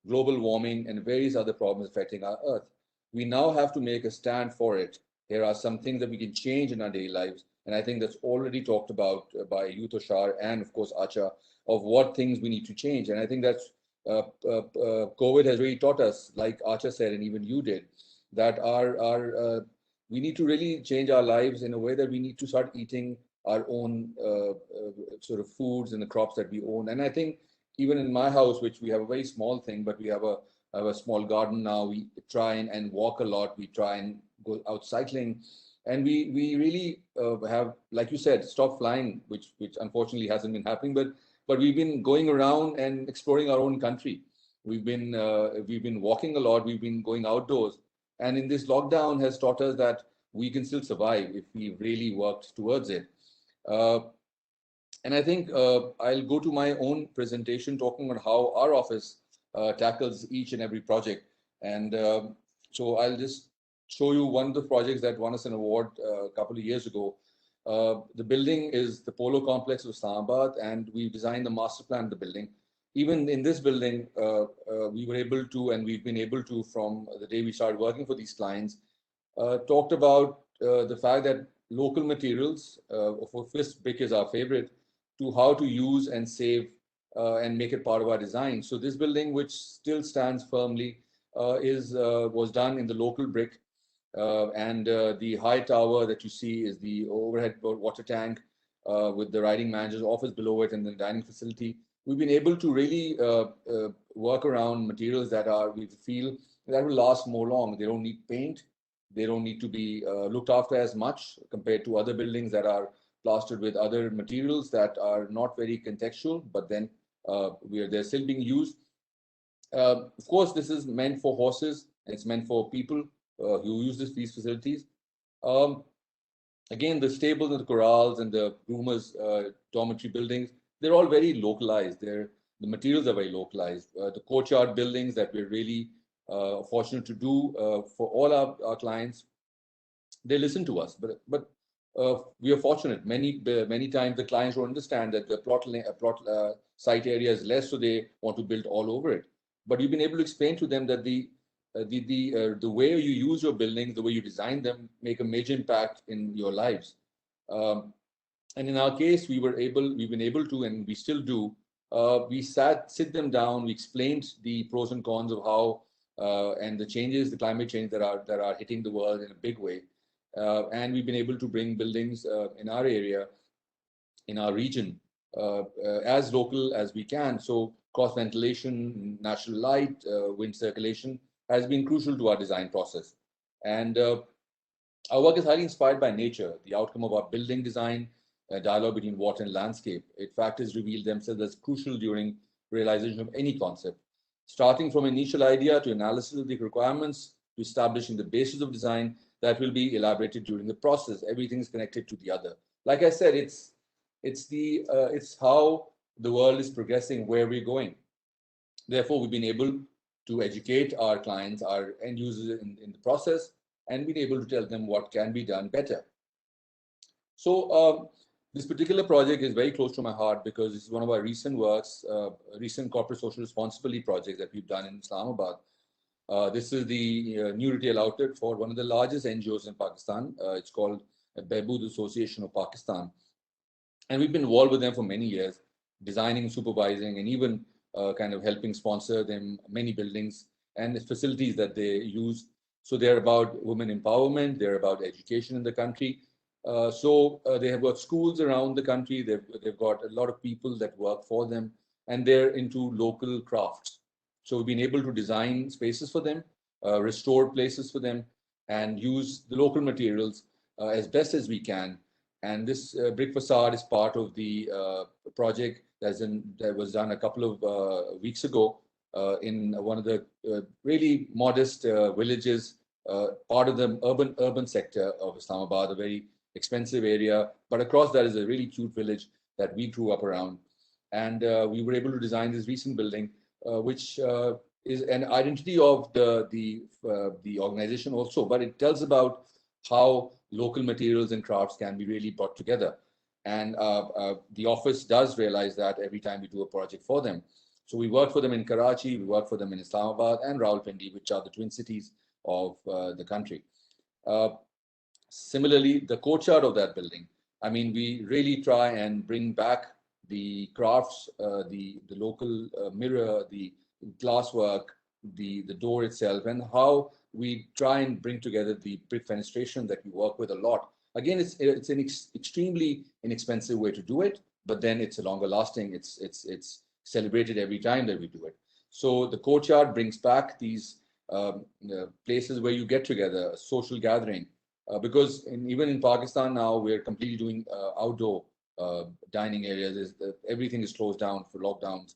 global warming, and various other problems affecting our Earth. We now have to make a stand for it. There are some things that we can change in our daily lives, and I think that's already talked about by you, Tushar, and of course, Acha, of what things we need to change. And I think that's COVID has really taught us, like Acha said, and even you did, that we need to really change our lives in a way that we need to start eating our own sort of foods and the crops that we own. And I think even in my house, which we have a very small thing, but we have a small garden now, we try and walk a lot, we try and go out cycling, and we really have, like you said, stop flying, which unfortunately hasn't been happening, but we've been going around and exploring our own country. We've been walking a lot, we've been going outdoors, and in this lockdown has taught us that we can still survive if we really worked towards it. And I think I'll go to my own presentation talking about how our office tackles each and every project. And so I'll just show you one of the projects that won us an award a couple of years ago. The building is the Polo Complex of Islamabad, and we designed the master plan of the building. Even in this building, we were able to, and we've been able to, from the day we started working for these clients, talked about the fact that local materials, for Swiss brick is our favorite, to how to use and save and make it part of our design. So this building, which still stands firmly, was done in the local brick. And the high tower that you see is the overhead water tank with the riding manager's office below it and the dining facility. We've been able to really work around materials that we feel that will last more long. They don't need paint. They don't need to be looked after as much compared to other buildings that are plastered with other materials that are not very contextual, but then they're still being used. Of course, this is meant for horses, and it's meant for people who use these facilities. Again, the stables and the corrals and the groomers' dormitory buildings, they're all very localized. The materials are very localized. The courtyard buildings that we're really fortunate to do for all our clients, they listen to us. But we are fortunate. Many times the clients don't understand that the plot site area is less, so they want to build all over it. But we've been able to explain to them that the way you use your buildings, the way you design them, make a major impact in your lives. And in our case, we've been able to, and we still do. We sit them down. We explained the pros and cons of how and the changes, the climate change that are hitting the world in a big way. And we've been able to bring buildings in our area, in our region, as local as we can. So cross ventilation, natural light, wind circulation has been crucial to our design process. And our work is highly inspired by nature. The outcome of our building design, dialogue between water and landscape, factors reveal themselves as crucial during realization of any concept. Starting from initial idea to analysis of the requirements, to establishing the basis of design that will be elaborated during the process. Everything is connected to the other. Like I said, it's how the world is progressing, where we're going. Therefore, we've been able to educate our clients, our end users in the process, and been able to tell them what can be done better. So this particular project is very close to my heart because it's one of our recent works, recent corporate social responsibility projects that we've done in Islamabad. This is the new retail outlet for one of the largest NGOs in Pakistan. It's called Behbood Association of Pakistan. And we've been involved with them for many years, designing, supervising, and even kind of helping sponsor them many buildings and facilities that they use. So they're about women empowerment, they're about education in the country. They have got schools around the country, they've got a lot of people that work for them, and they're into local crafts. So we've been able to design spaces for them, restore places for them, and use the local materials as best as we can. And this brick facade is part of the project that was done a couple of weeks ago in one of the really modest villages, part of the urban sector of Islamabad, a very expensive area. But across that is a really cute village that we grew up around. And we were able to design this recent building, which is an identity of the organization also, but it tells about how local materials and crafts can be really brought together. And the office does realize that every time we do a project for them. So we work for them in Karachi, we work for them in Islamabad and Rawalpindi, which are the twin cities of the country. Similarly, the courtyard of that building, I mean, we really try and bring back the crafts, the local mirror, the glasswork, the door itself, and how we try and bring together the brick fenestration that we work with a lot. Again, it's an extremely inexpensive way to do it, but then it's a longer lasting. It's celebrated every time that we do it. So the courtyard brings back these places where you get together, a social gathering. Because even in Pakistan now, we're completely doing outdoor dining areas. Everything is closed down for lockdowns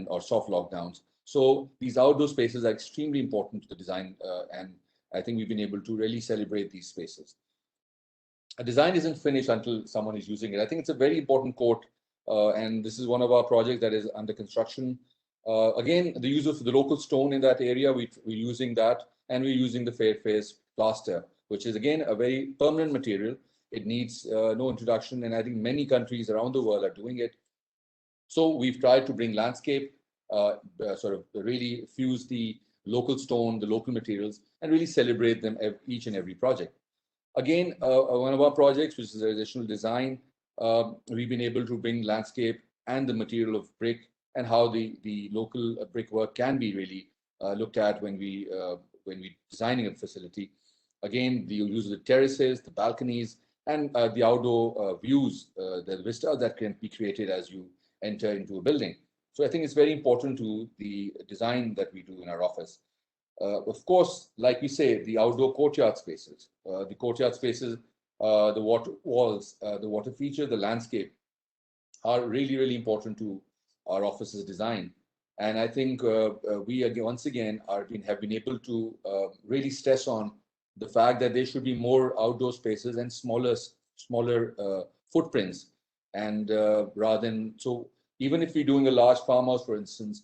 or soft lockdowns. So these outdoor spaces are extremely important to the design, and I think we've been able to really celebrate these spaces. A design isn't finished until someone is using it. I think it's a very important quote, and this is one of our projects that is under construction. Again, the use of the local stone in that area, we're using that, and we're using the fair face plaster, which is again a very permanent material. It needs no introduction, and I think many countries around the world are doing it. So we've tried to bring landscape, sort of really fuse the local stone, the local materials, and really celebrate them each and every project. Again, one of our projects, which is additional design, we've been able to bring landscape and the material of brick and how the local brickwork can be really looked at when we designing a facility. Again, the use of the terraces, the balconies, and the outdoor views, the vistas that can be created as you enter into a building. So I think it's very important to the design that we do in our office. Of course, like we say, the outdoor courtyard spaces, the water walls, the water feature, the landscape are really, really important to our office's design. And I think we once again have been able to really stress on the fact that there should be more outdoor spaces and smaller footprints. And rather than, so even if we're doing a large farmhouse, for instance,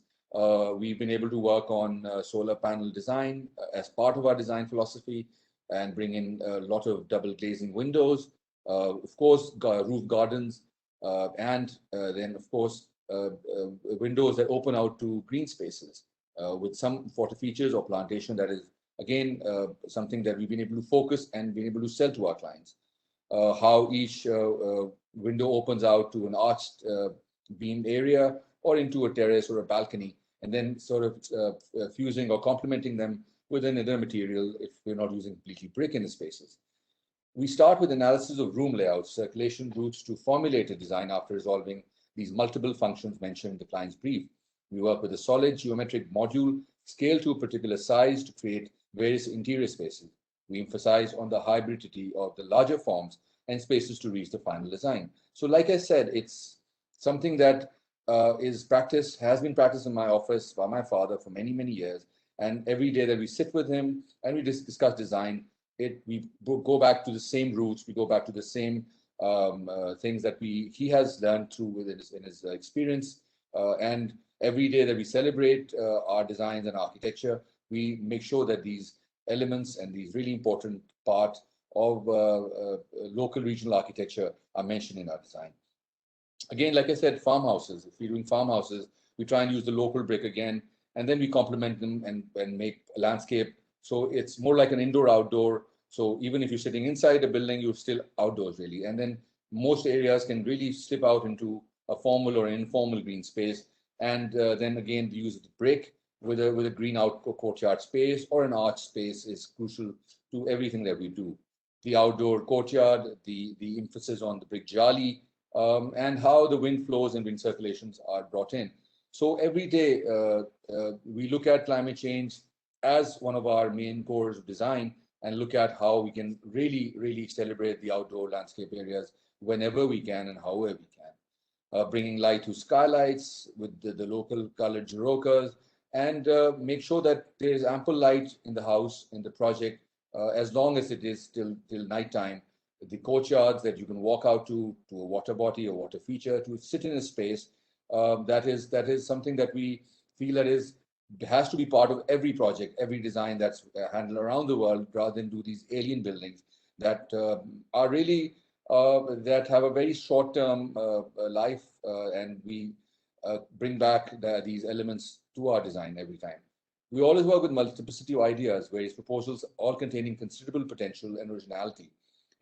we've been able to work on solar panel design as part of our design philosophy and bring in a lot of double glazing windows Of course, roof gardens, and then of course windows that open out to green spaces with some photo features or plantation. That is again something that we've been able to focus and been able to sell to our clients. How each window opens out to an arched beamed area or into a terrace or a balcony, and then sort of fusing or complementing them with another material if we're not using completely brick in the spaces. We start with analysis of room layouts, circulation routes to formulate a design after resolving these multiple functions mentioned in the client's brief. We work with a solid geometric module scaled to a particular size to create various interior spaces. We emphasize on the hybridity of the larger forms and spaces to reach the final design. So like I said, it's something that has been practiced in my office by my father for many, many years. And every day that we sit with him and we discuss design, we go back to the same roots, we go back to the same things that he has learned through in his experience. And every day that we celebrate our designs and architecture, we make sure that these elements and these really important part of local regional architecture are mentioned in our design. Again, like I said, farmhouses. If we're doing farmhouses, we try and use the local brick again, and then we complement them and make a landscape. So it's more like an indoor-outdoor. So even if you're sitting inside a building, you're still outdoors really. And then most areas can really slip out into a formal or informal green space. And then again, the use of the brick with a green out courtyard space or an arch space is crucial to everything that we do. The outdoor courtyard, the emphasis on the brick jali, and how the wind flows and wind circulations are brought in. So every day we look at climate change as one of our main cores of design and look at how we can really, really celebrate the outdoor landscape areas whenever we can and however we can. Bringing light to skylights with the local colored Jirokas, and make sure that there is ample light in the house, in the project, as long as it is till nighttime. The courtyards that you can walk out to a water body or water feature, to sit in a space, that is something that we feel that has to be part of every project, every design that's handled around the world, rather than do these alien buildings that are really that have a very short-term life, and we bring back these elements to our design every time. We always work with multiplicity of ideas, various proposals, all containing considerable potential and originality.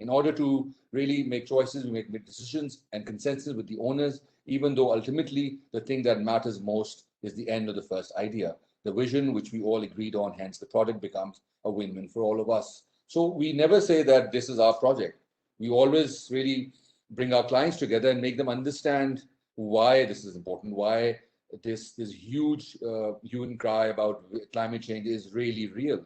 In order to really make choices, we make decisions and consensus with the owners, even though ultimately the thing that matters most is the end of the first idea, the vision which we all agreed on, hence the product becomes a win-win for all of us. So we never say that this is our project. We always really bring our clients together and make them understand why this is important, why this huge hue and cry about climate change is really real,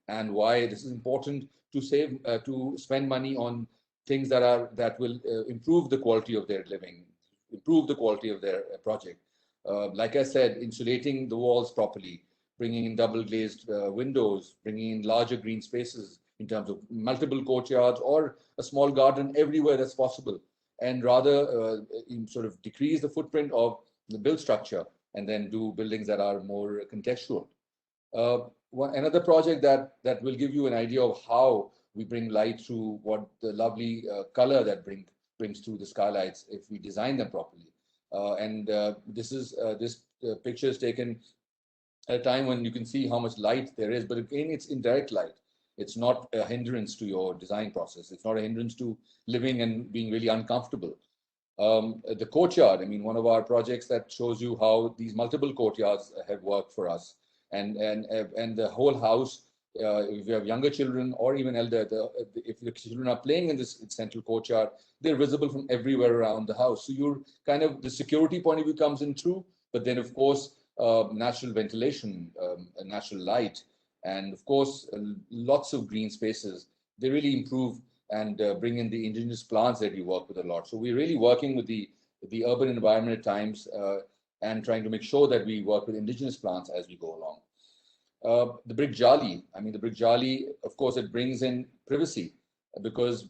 and why this is important to save, to spend money on things that will improve the quality of their living, improve the quality of their project. Like I said, insulating the walls properly, bringing in double glazed windows, bringing in larger green spaces in terms of multiple courtyards or a small garden everywhere that's possible, and rather sort of decrease the footprint of the build structure and then do buildings that are more contextual. Another project that will give you an idea of how we bring light through what the lovely color that brings through the skylights if we design them properly. This picture is taken at a time when you can see how much light there is, but again, it's indirect light. It's not a hindrance to your design process. It's not a hindrance to living and being really uncomfortable. The courtyard, I mean, one of our projects that shows you how these multiple courtyards have worked for us, and the whole house. If you have younger children or even elder, if the children are playing in this central courtyard, they're visible from everywhere around the house. So you're kind of, the security point of view comes in through, but then of course, natural ventilation, natural light, and of course, lots of green spaces. They really improve and bring in the indigenous plants that we work with a lot. So we're really working with the urban environment at times and trying to make sure that we work with indigenous plants as we go along. The brick jali, I mean, the brick jali, of course, it brings in privacy because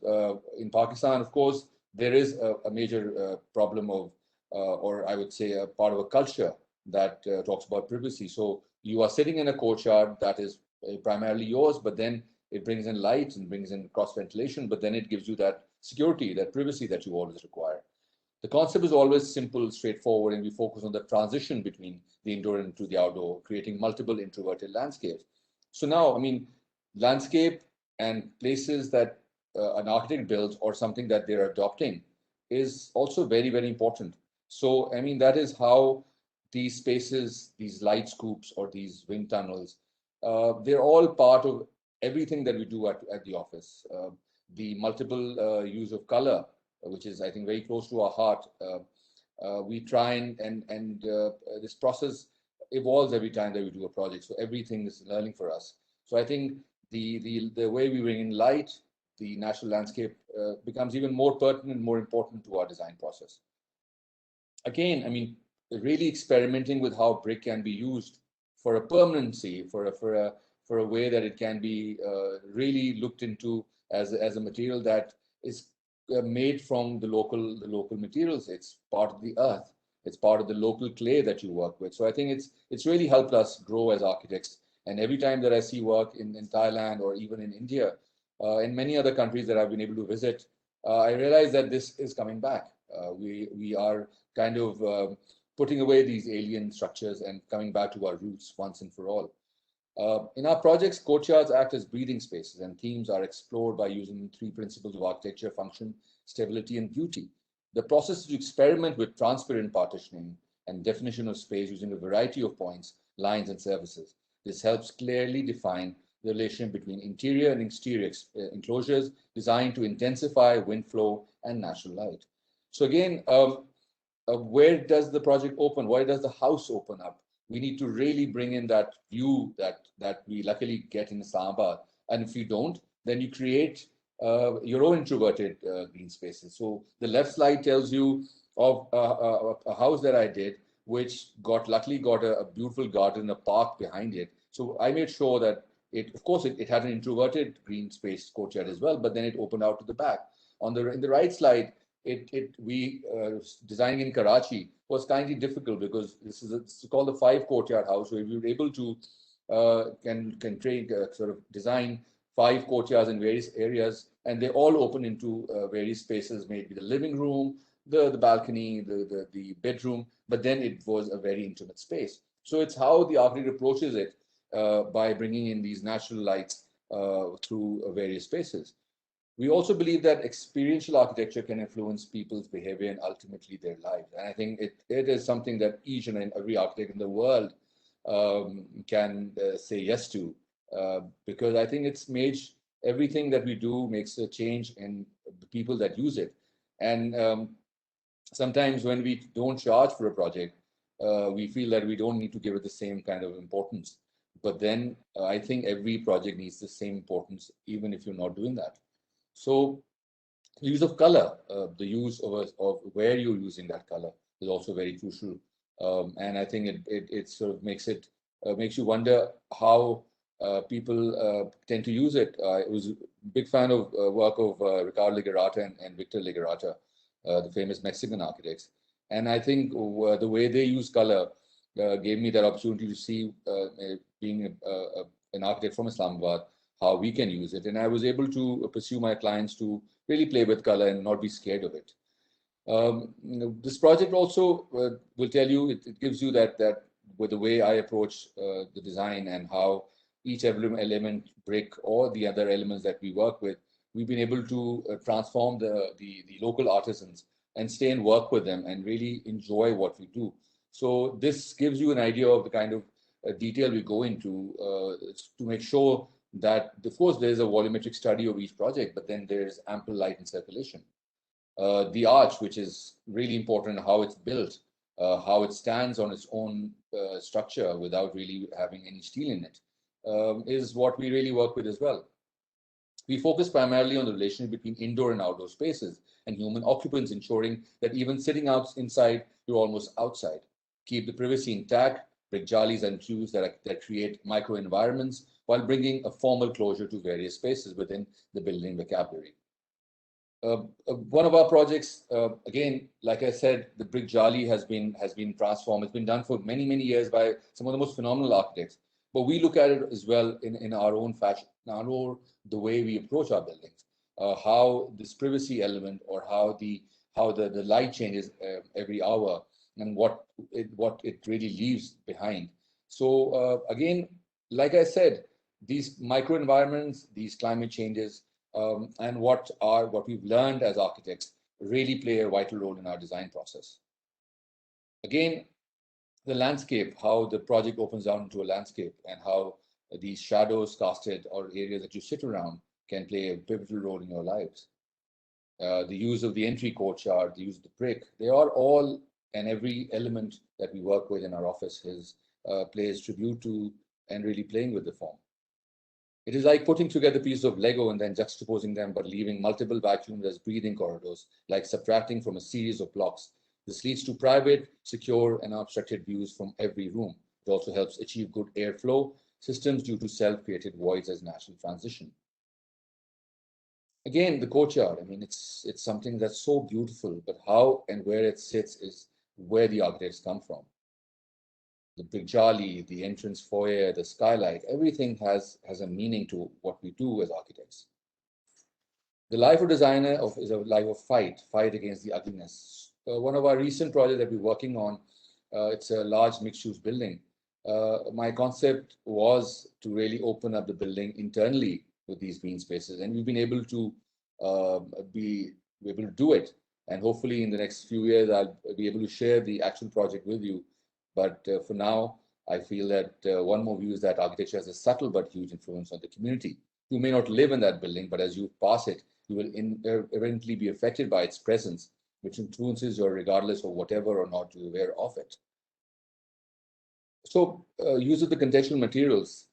in Pakistan, of course, there is a major problem of, or I would say a part of a culture that talks about privacy. So you are sitting in a courtyard that is primarily yours, but then it brings in light and brings in cross ventilation, but then it gives you that security, that privacy that you always require. The concept is always simple, straightforward, and we focus on the transition between the indoor and to the outdoor, creating multiple introverted landscapes. So now, I mean, landscape and places that an architect builds or something that they're adopting is also very, very important. So, I mean, that is how these spaces, these light scoops or these wind tunnels, they're all part of everything that we do at the office. The multiple use of color, which is, I think, very close to our heart. We try and this process evolves every time that we do a project. So everything is learning for us. So I think the way we bring in light, the natural landscape becomes even more pertinent, more important to our design process. Again, I mean, really experimenting with how brick can be used for a permanency, for a way that it can be really looked into as a material that is made from the local materials. It's part of the earth. It's part of the local clay that you work with. So I think it's really helped us grow as architects. And every time that I see work in Thailand or even in India, and many other countries that I've been able to visit, I realize that this is coming back. We are kind of putting away these alien structures and coming back to our roots once and for all. In our projects, courtyards act as breathing spaces, and themes are explored by using 3 principles of architecture: function, stability, and beauty. The process is to experiment with transparent partitioning and definition of space using a variety of points, lines, and surfaces. This helps clearly define the relation between interior and exterior enclosures designed to intensify wind flow and natural light. So again, where does the project open? Where does the house open up? We need to really bring in that view that we luckily get in Islamabad. And if you don't, then you create your own introverted green spaces. So the left slide tells you of a house that I did, which luckily got a beautiful garden, a park behind it. So I made sure that of course, it had an introverted green space courtyard as well, but then it opened out to the back. In the right slide, we designing in Karachi was kindly difficult because it's called the 5 courtyard house. So if you're able to sort of design 5 courtyards in various areas, and they all open into various spaces, maybe the living room, the balcony, the bedroom, but then it was a very intimate space. So it's how the architect approaches it by bringing in these natural lights through various spaces. We also believe that experiential architecture can influence people's behavior and ultimately their lives. And I think it is something that each and every architect in the world can say yes to, because I think it's made everything that we do makes a change in the people that use it. And sometimes when we don't charge for a project, we feel that we don't need to give it the same kind of importance. But then I think every project needs the same importance, even if you're not doing that. So use of color, the use of where you're using that color is also very crucial. And I think it sort of makes you wonder how people tend to use it. I was a big fan of work of Ricardo Legarreta and Victor Legarreta, the famous Mexican architects. And I think the way they use color gave me that opportunity to see, being an architect from Islamabad, how we can use it. And I was able to pursue my clients to really play with color and not be scared of it. This project also will tell you, it gives you that with the way I approach the design and how each element, brick or the other elements that we work with, we've been able to transform the local artisans and stay and work with them and really enjoy what we do. So this gives you an idea of the kind of detail we go into to make sure that, of course, there's a volumetric study of each project, but then there's ample light and circulation. The arch, which is really important, how it's built, how it stands on its own structure without really having any steel in it, is what we really work with as well. We focus primarily on the relationship between indoor and outdoor spaces and human occupants, ensuring that even sitting out inside, you're almost outside. Keep the privacy intact, brick jalis and cues that create microenvironments while bringing a formal closure to various spaces within the building vocabulary. One of our projects, again, like I said, the brick jali has been transformed. It's been done for many, many years by some of the most phenomenal architects. but we look at it as well in our own fashion, the way we approach our buildings, how this privacy element, or how the light changes every hour, and what it really leaves behind. So again, like I said, these microenvironments, these climate changes, and what we've learned as architects really play a vital role in our design process. Again, the landscape, how the project opens down into a landscape, and how these shadows casted or areas that you sit around can play a pivotal role in your lives. The use of the entry courtyard, the use of the brick, they are all and every element that we work with in our office plays tribute to and really playing with the form. It is like putting together pieces of Lego and then juxtaposing them, but leaving multiple vacuums as breathing corridors, like subtracting from a series of blocks. This leads to private, secure, and unobstructed views from every room. It also helps achieve good airflow systems due to self-created voids as natural transition. Again, the courtyard, I mean, it's something that's so beautiful, but how and where it sits is where the architects come from. The big jali, the entrance foyer, the skylight, everything has a meaning to what we do as architects. The life of designer is a life of fight against the ugliness. One of our recent projects that we're working on, it's a large mixed-use building. My concept was to really open up the building internally with these green spaces, and we've been able to do it. And hopefully in the next few years, I'll be able to share the actual project with you. But for now, I feel that one more view is that architecture has a subtle but huge influence on the community. You may not live in that building, but as you pass it, you will eventually be affected by its presence, which influences you regardless of whatever or not you're aware of it. So use of the contextual materials,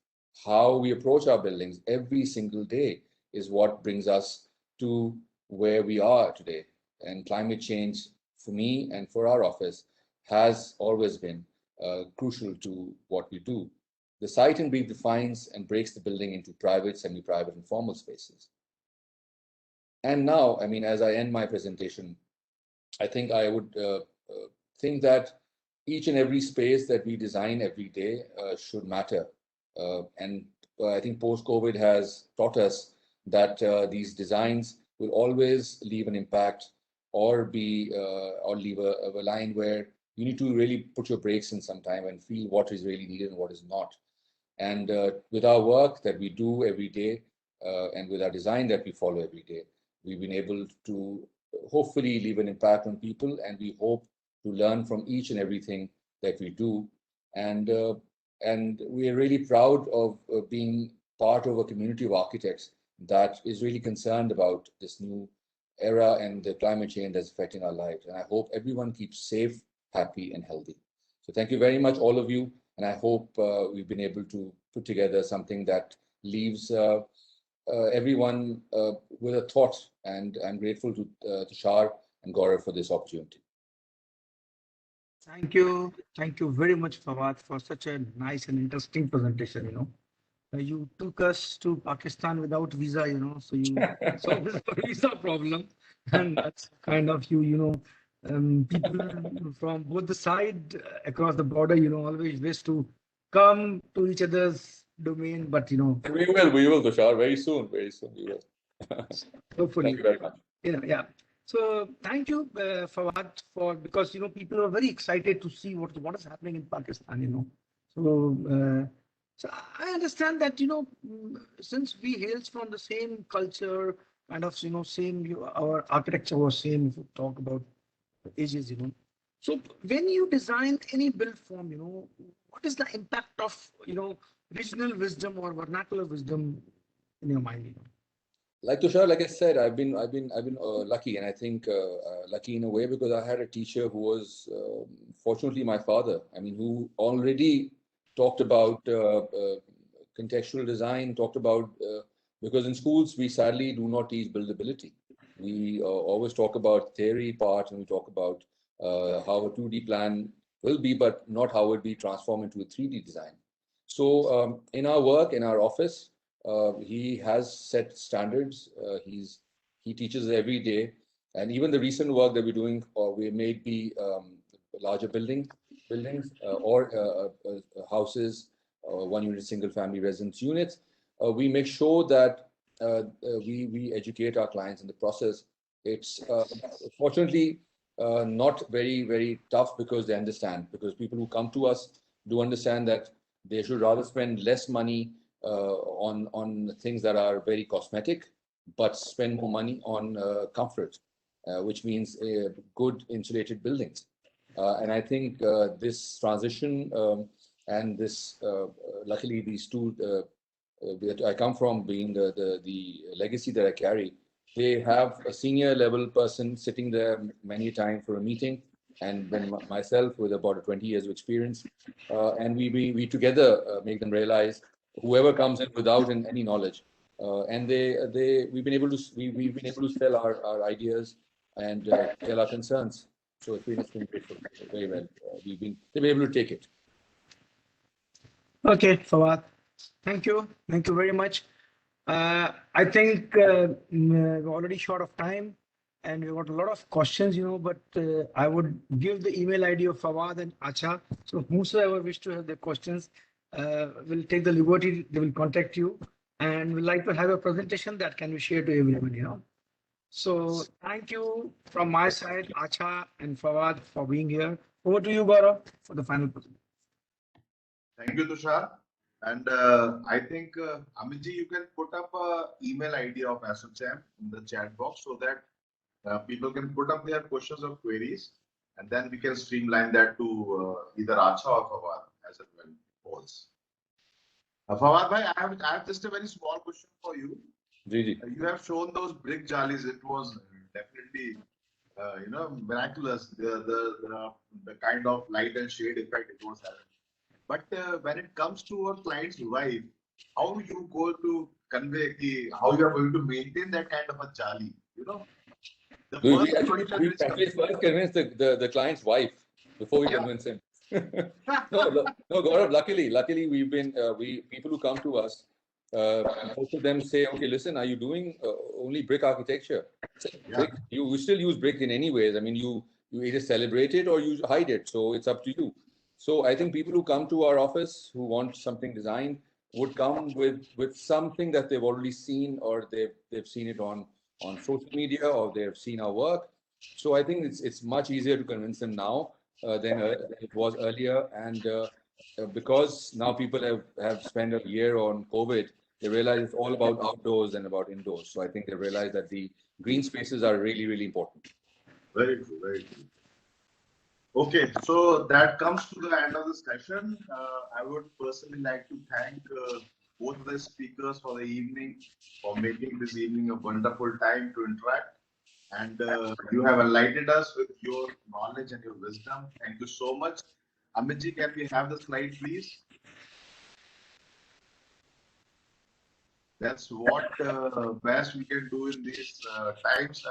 how we approach our buildings every single day is what brings us to where we are today. And climate change, for me and for our office, has always been crucial to what we do. The site and brief defines and breaks the building into private, semi-private, and formal spaces. And now, I mean, as I end my presentation, I think I would think that each and every space that we design every day should matter. And I think post-COVID has taught us that these designs will always leave an impact or leave a line where you need to really put your brakes in sometime and feel what is really needed and what is not. And with our work that we do every day and with our design that we follow every day, we've been able to hopefully leave an impact on people, and we hope to learn from each and everything that we do. And we are really proud of being part of a community of architects that is really concerned about this new era and the climate change that's affecting our lives. And I hope everyone keeps safe, happy, and healthy. So thank you very much, all of you. And I hope we've been able to put together something that leaves everyone with a thought. And I'm grateful to Tushar and Gaurav for this opportunity. Thank you. Thank you very much, Fawad, for such a nice and interesting presentation. You took us to Pakistan without visa, so you solved the visa problem. And that's kind of people from both the side across the border, always wish to come to each other's domain, but We will, Tushar, very soon we will. Hopefully. Thank you very much. Yeah. So thank you, Fawad, because people are very excited to see what is happening in Pakistan. So I understand that since we hails from the same culture, kind of same our architecture was same. If you talk about ages, So when you design any build form, what is the impact of regional wisdom or vernacular wisdom in your mind? Like Tushar, like I said, I've been lucky, and I think lucky in a way because I had a teacher who was fortunately my father. I mean, who already talked about contextual design, talked about because in schools we sadly do not teach buildability. We always talk about theory part, and we talk about how a 2D plan will be, but not how it be transformed into a 3D design. So in our work, in our office, he has set standards. He teaches every day, and even the recent work that we're doing, we may be larger buildings or houses one unit single family residence units. We make sure that we educate our clients in the process. It's fortunately not very tough because they understand, because people who come to us do understand that they should rather spend less money on things that are very cosmetic, but spend more money on comfort, which means good insulated buildings. And I think this transition and this, luckily, these two that I come from, being the legacy that I carry, they have a senior level person sitting there many times for a meeting, and then myself with about 20 years of experience, and we together make them realize, whoever comes in without any knowledge, and we've been able to sell our ideas and tell our concerns. So it's been grateful, very well. They've been able to take it. Okay, Fawad. Thank you. Thank you very much. I think we're already short of time and we've got a lot of questions, but I would give the email ID of Fawad and Acha. So whosoever wish to have the questions will take the liberty, they will contact you, and we'd like to have a presentation that can be shared to everyone, So thank you from my side, Acha and Fawad, for being here. Over to you, Gaurav, for the final presentation. Thank you, Tushar. And I think, Amitji, you can put up an email ID of ASSOCHAM in the chat box so that people can put up their questions or queries, and then we can streamline that to either Acha or Fawad as well. Polls. Fawad bhai, I have just a very small question for you. Gigi. You have shown those brick jalis. It was definitely, miraculous. The kind of light and shade effect it was having. But when it comes to a client's wife, how you go to convey how you are going to maintain that kind of a jali? The We first actually first convince the client's wife before we convince him. No, Gaurav, luckily we've been people who come to us, most of them say, okay, listen, are you doing only brick architecture? Brick, you still use brick in any ways. I mean, you either celebrate it or you hide it. So it's up to you. So I think people who come to our office who want something designed would come with something that they've already seen, or they've seen it on social media, or they've seen our work. So I think it's much easier to convince them now than it was earlier. And because now people have spent a year on COVID, they realize it's all about outdoors and about indoors. So I think they realize that the green spaces are really important. Very true, very true. Okay, so that comes to the end of the session. I would personally like to thank both the speakers for the evening, for making this evening a wonderful time to interact. And you have enlightened us with your knowledge and your wisdom. Thank you so much. Amitji, can we have the slide, please? That's what best we can do in these times.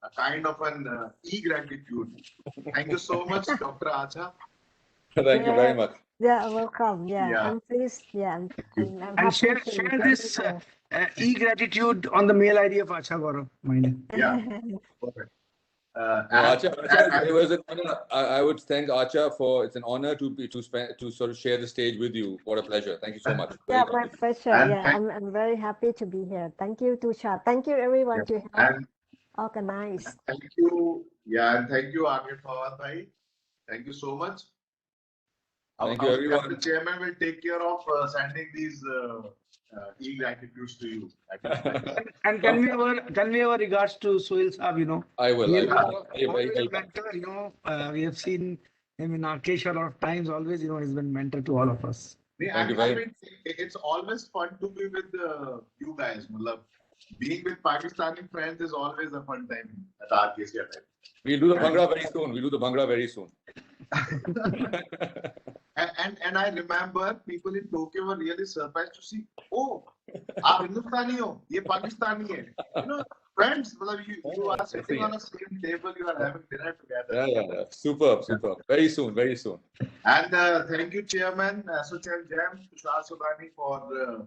A kind of an e-gratitude. Thank you so much, Dr. Acha. Thank you very much. Yeah, welcome. Yeah, I'm pleased. Yeah, I'm and share this e-gratitude on the mail ID of Acha, Gaurav. Yeah, perfect. Acha, it was an honor. I would thank Acha for, it's an honor to sort of share the stage with you. What a pleasure. Thank you so much. Yeah, my pleasure. I'm very happy to be here. Thank you, Tushar. Thank you, everyone, to help organize. Thank you. Yeah, and thank you, Amir Fawad bhai. Thank you so much. Thank you, everyone. The chairman will take care of sending these e-gratitudes to you. And can we have regards to Sohail Saab, I will. We have seen him in Arkesh a lot of times. Always, he's been mentor to all of us. I mean, it's always fun to be with you guys. Being with Pakistani friends is always a fun time at Arkesh. We'll do the Bhangra very soon. And I remember people in Tokyo were really surprised to see, oh, aap Hindustani ho, ye Pakistani hai. Friends, you are sitting on the same table, you are having dinner together. Yeah. Superb. Very soon. And thank you, Chairman, ASSOCHAM Jam, Tushar Sudani, for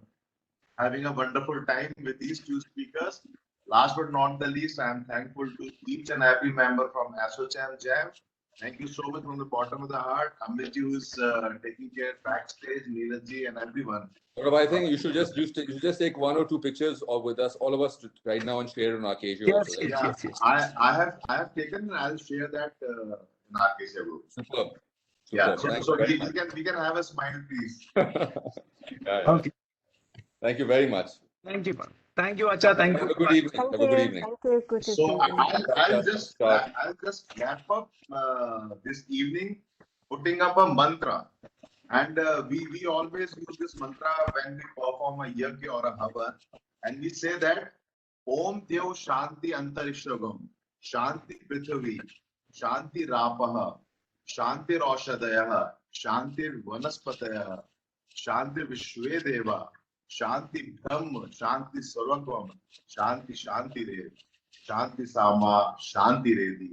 having a wonderful time with these two speakers. Last but not the least, I am thankful to each and every member from ASSOCHAM Jam Thank you so much from the bottom of the heart. Amit who is taking care backstage, Neeraj and everyone. Gaurav, I think you should just take 1 or 2 pictures of with us, all of us right now, and share it on Acacia Yes, also. yes, Yeah, yes, yes. I have taken and I'll share that in our case group. Superb. Yeah, Superb. so Thank you very we can have a smile, please. much. Yeah. Okay. Thank you very much. Thank you, Gaurav. Thank you, Acha. Thank Have you. a good evening. Thank Have a good you. evening. Thank you. Good to So see you. I'll just wrap up this evening, putting up a mantra. And we always use this mantra when we perform a yajna or a havan, and we say that Om Dev Shanti Antarishagam, Shanti Prithvi, Shanti Rapaha, Shanti Roshadaya, Shanti Vanaspataya, Shanti Vishvedeva, Shanti Brahma, Shanti Sarvatvam, Shanti Shanti Rev, Shanti Sama, Shanti Redi,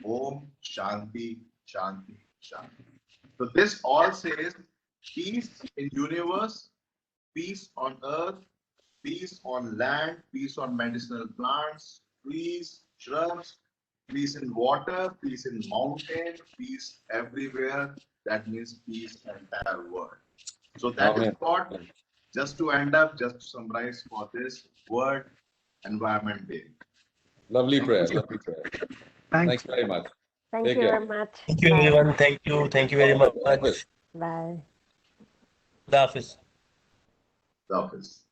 Om Shanti Shanti Shanti. So this all says peace in universe, peace on earth, peace on land, peace on medicinal plants, trees, shrubs, peace in water, peace in mountain, peace everywhere. That means peace entire world. So that is Amen. what, just to end up, just to summarize for this World Environment Day. Lovely prayer. Lovely prayer. Thanks. Thanks very much. Thank Take you care. very much. Thank you, Bye. everyone. Thank you. Thank you very much. Office. Bye. The office. The office.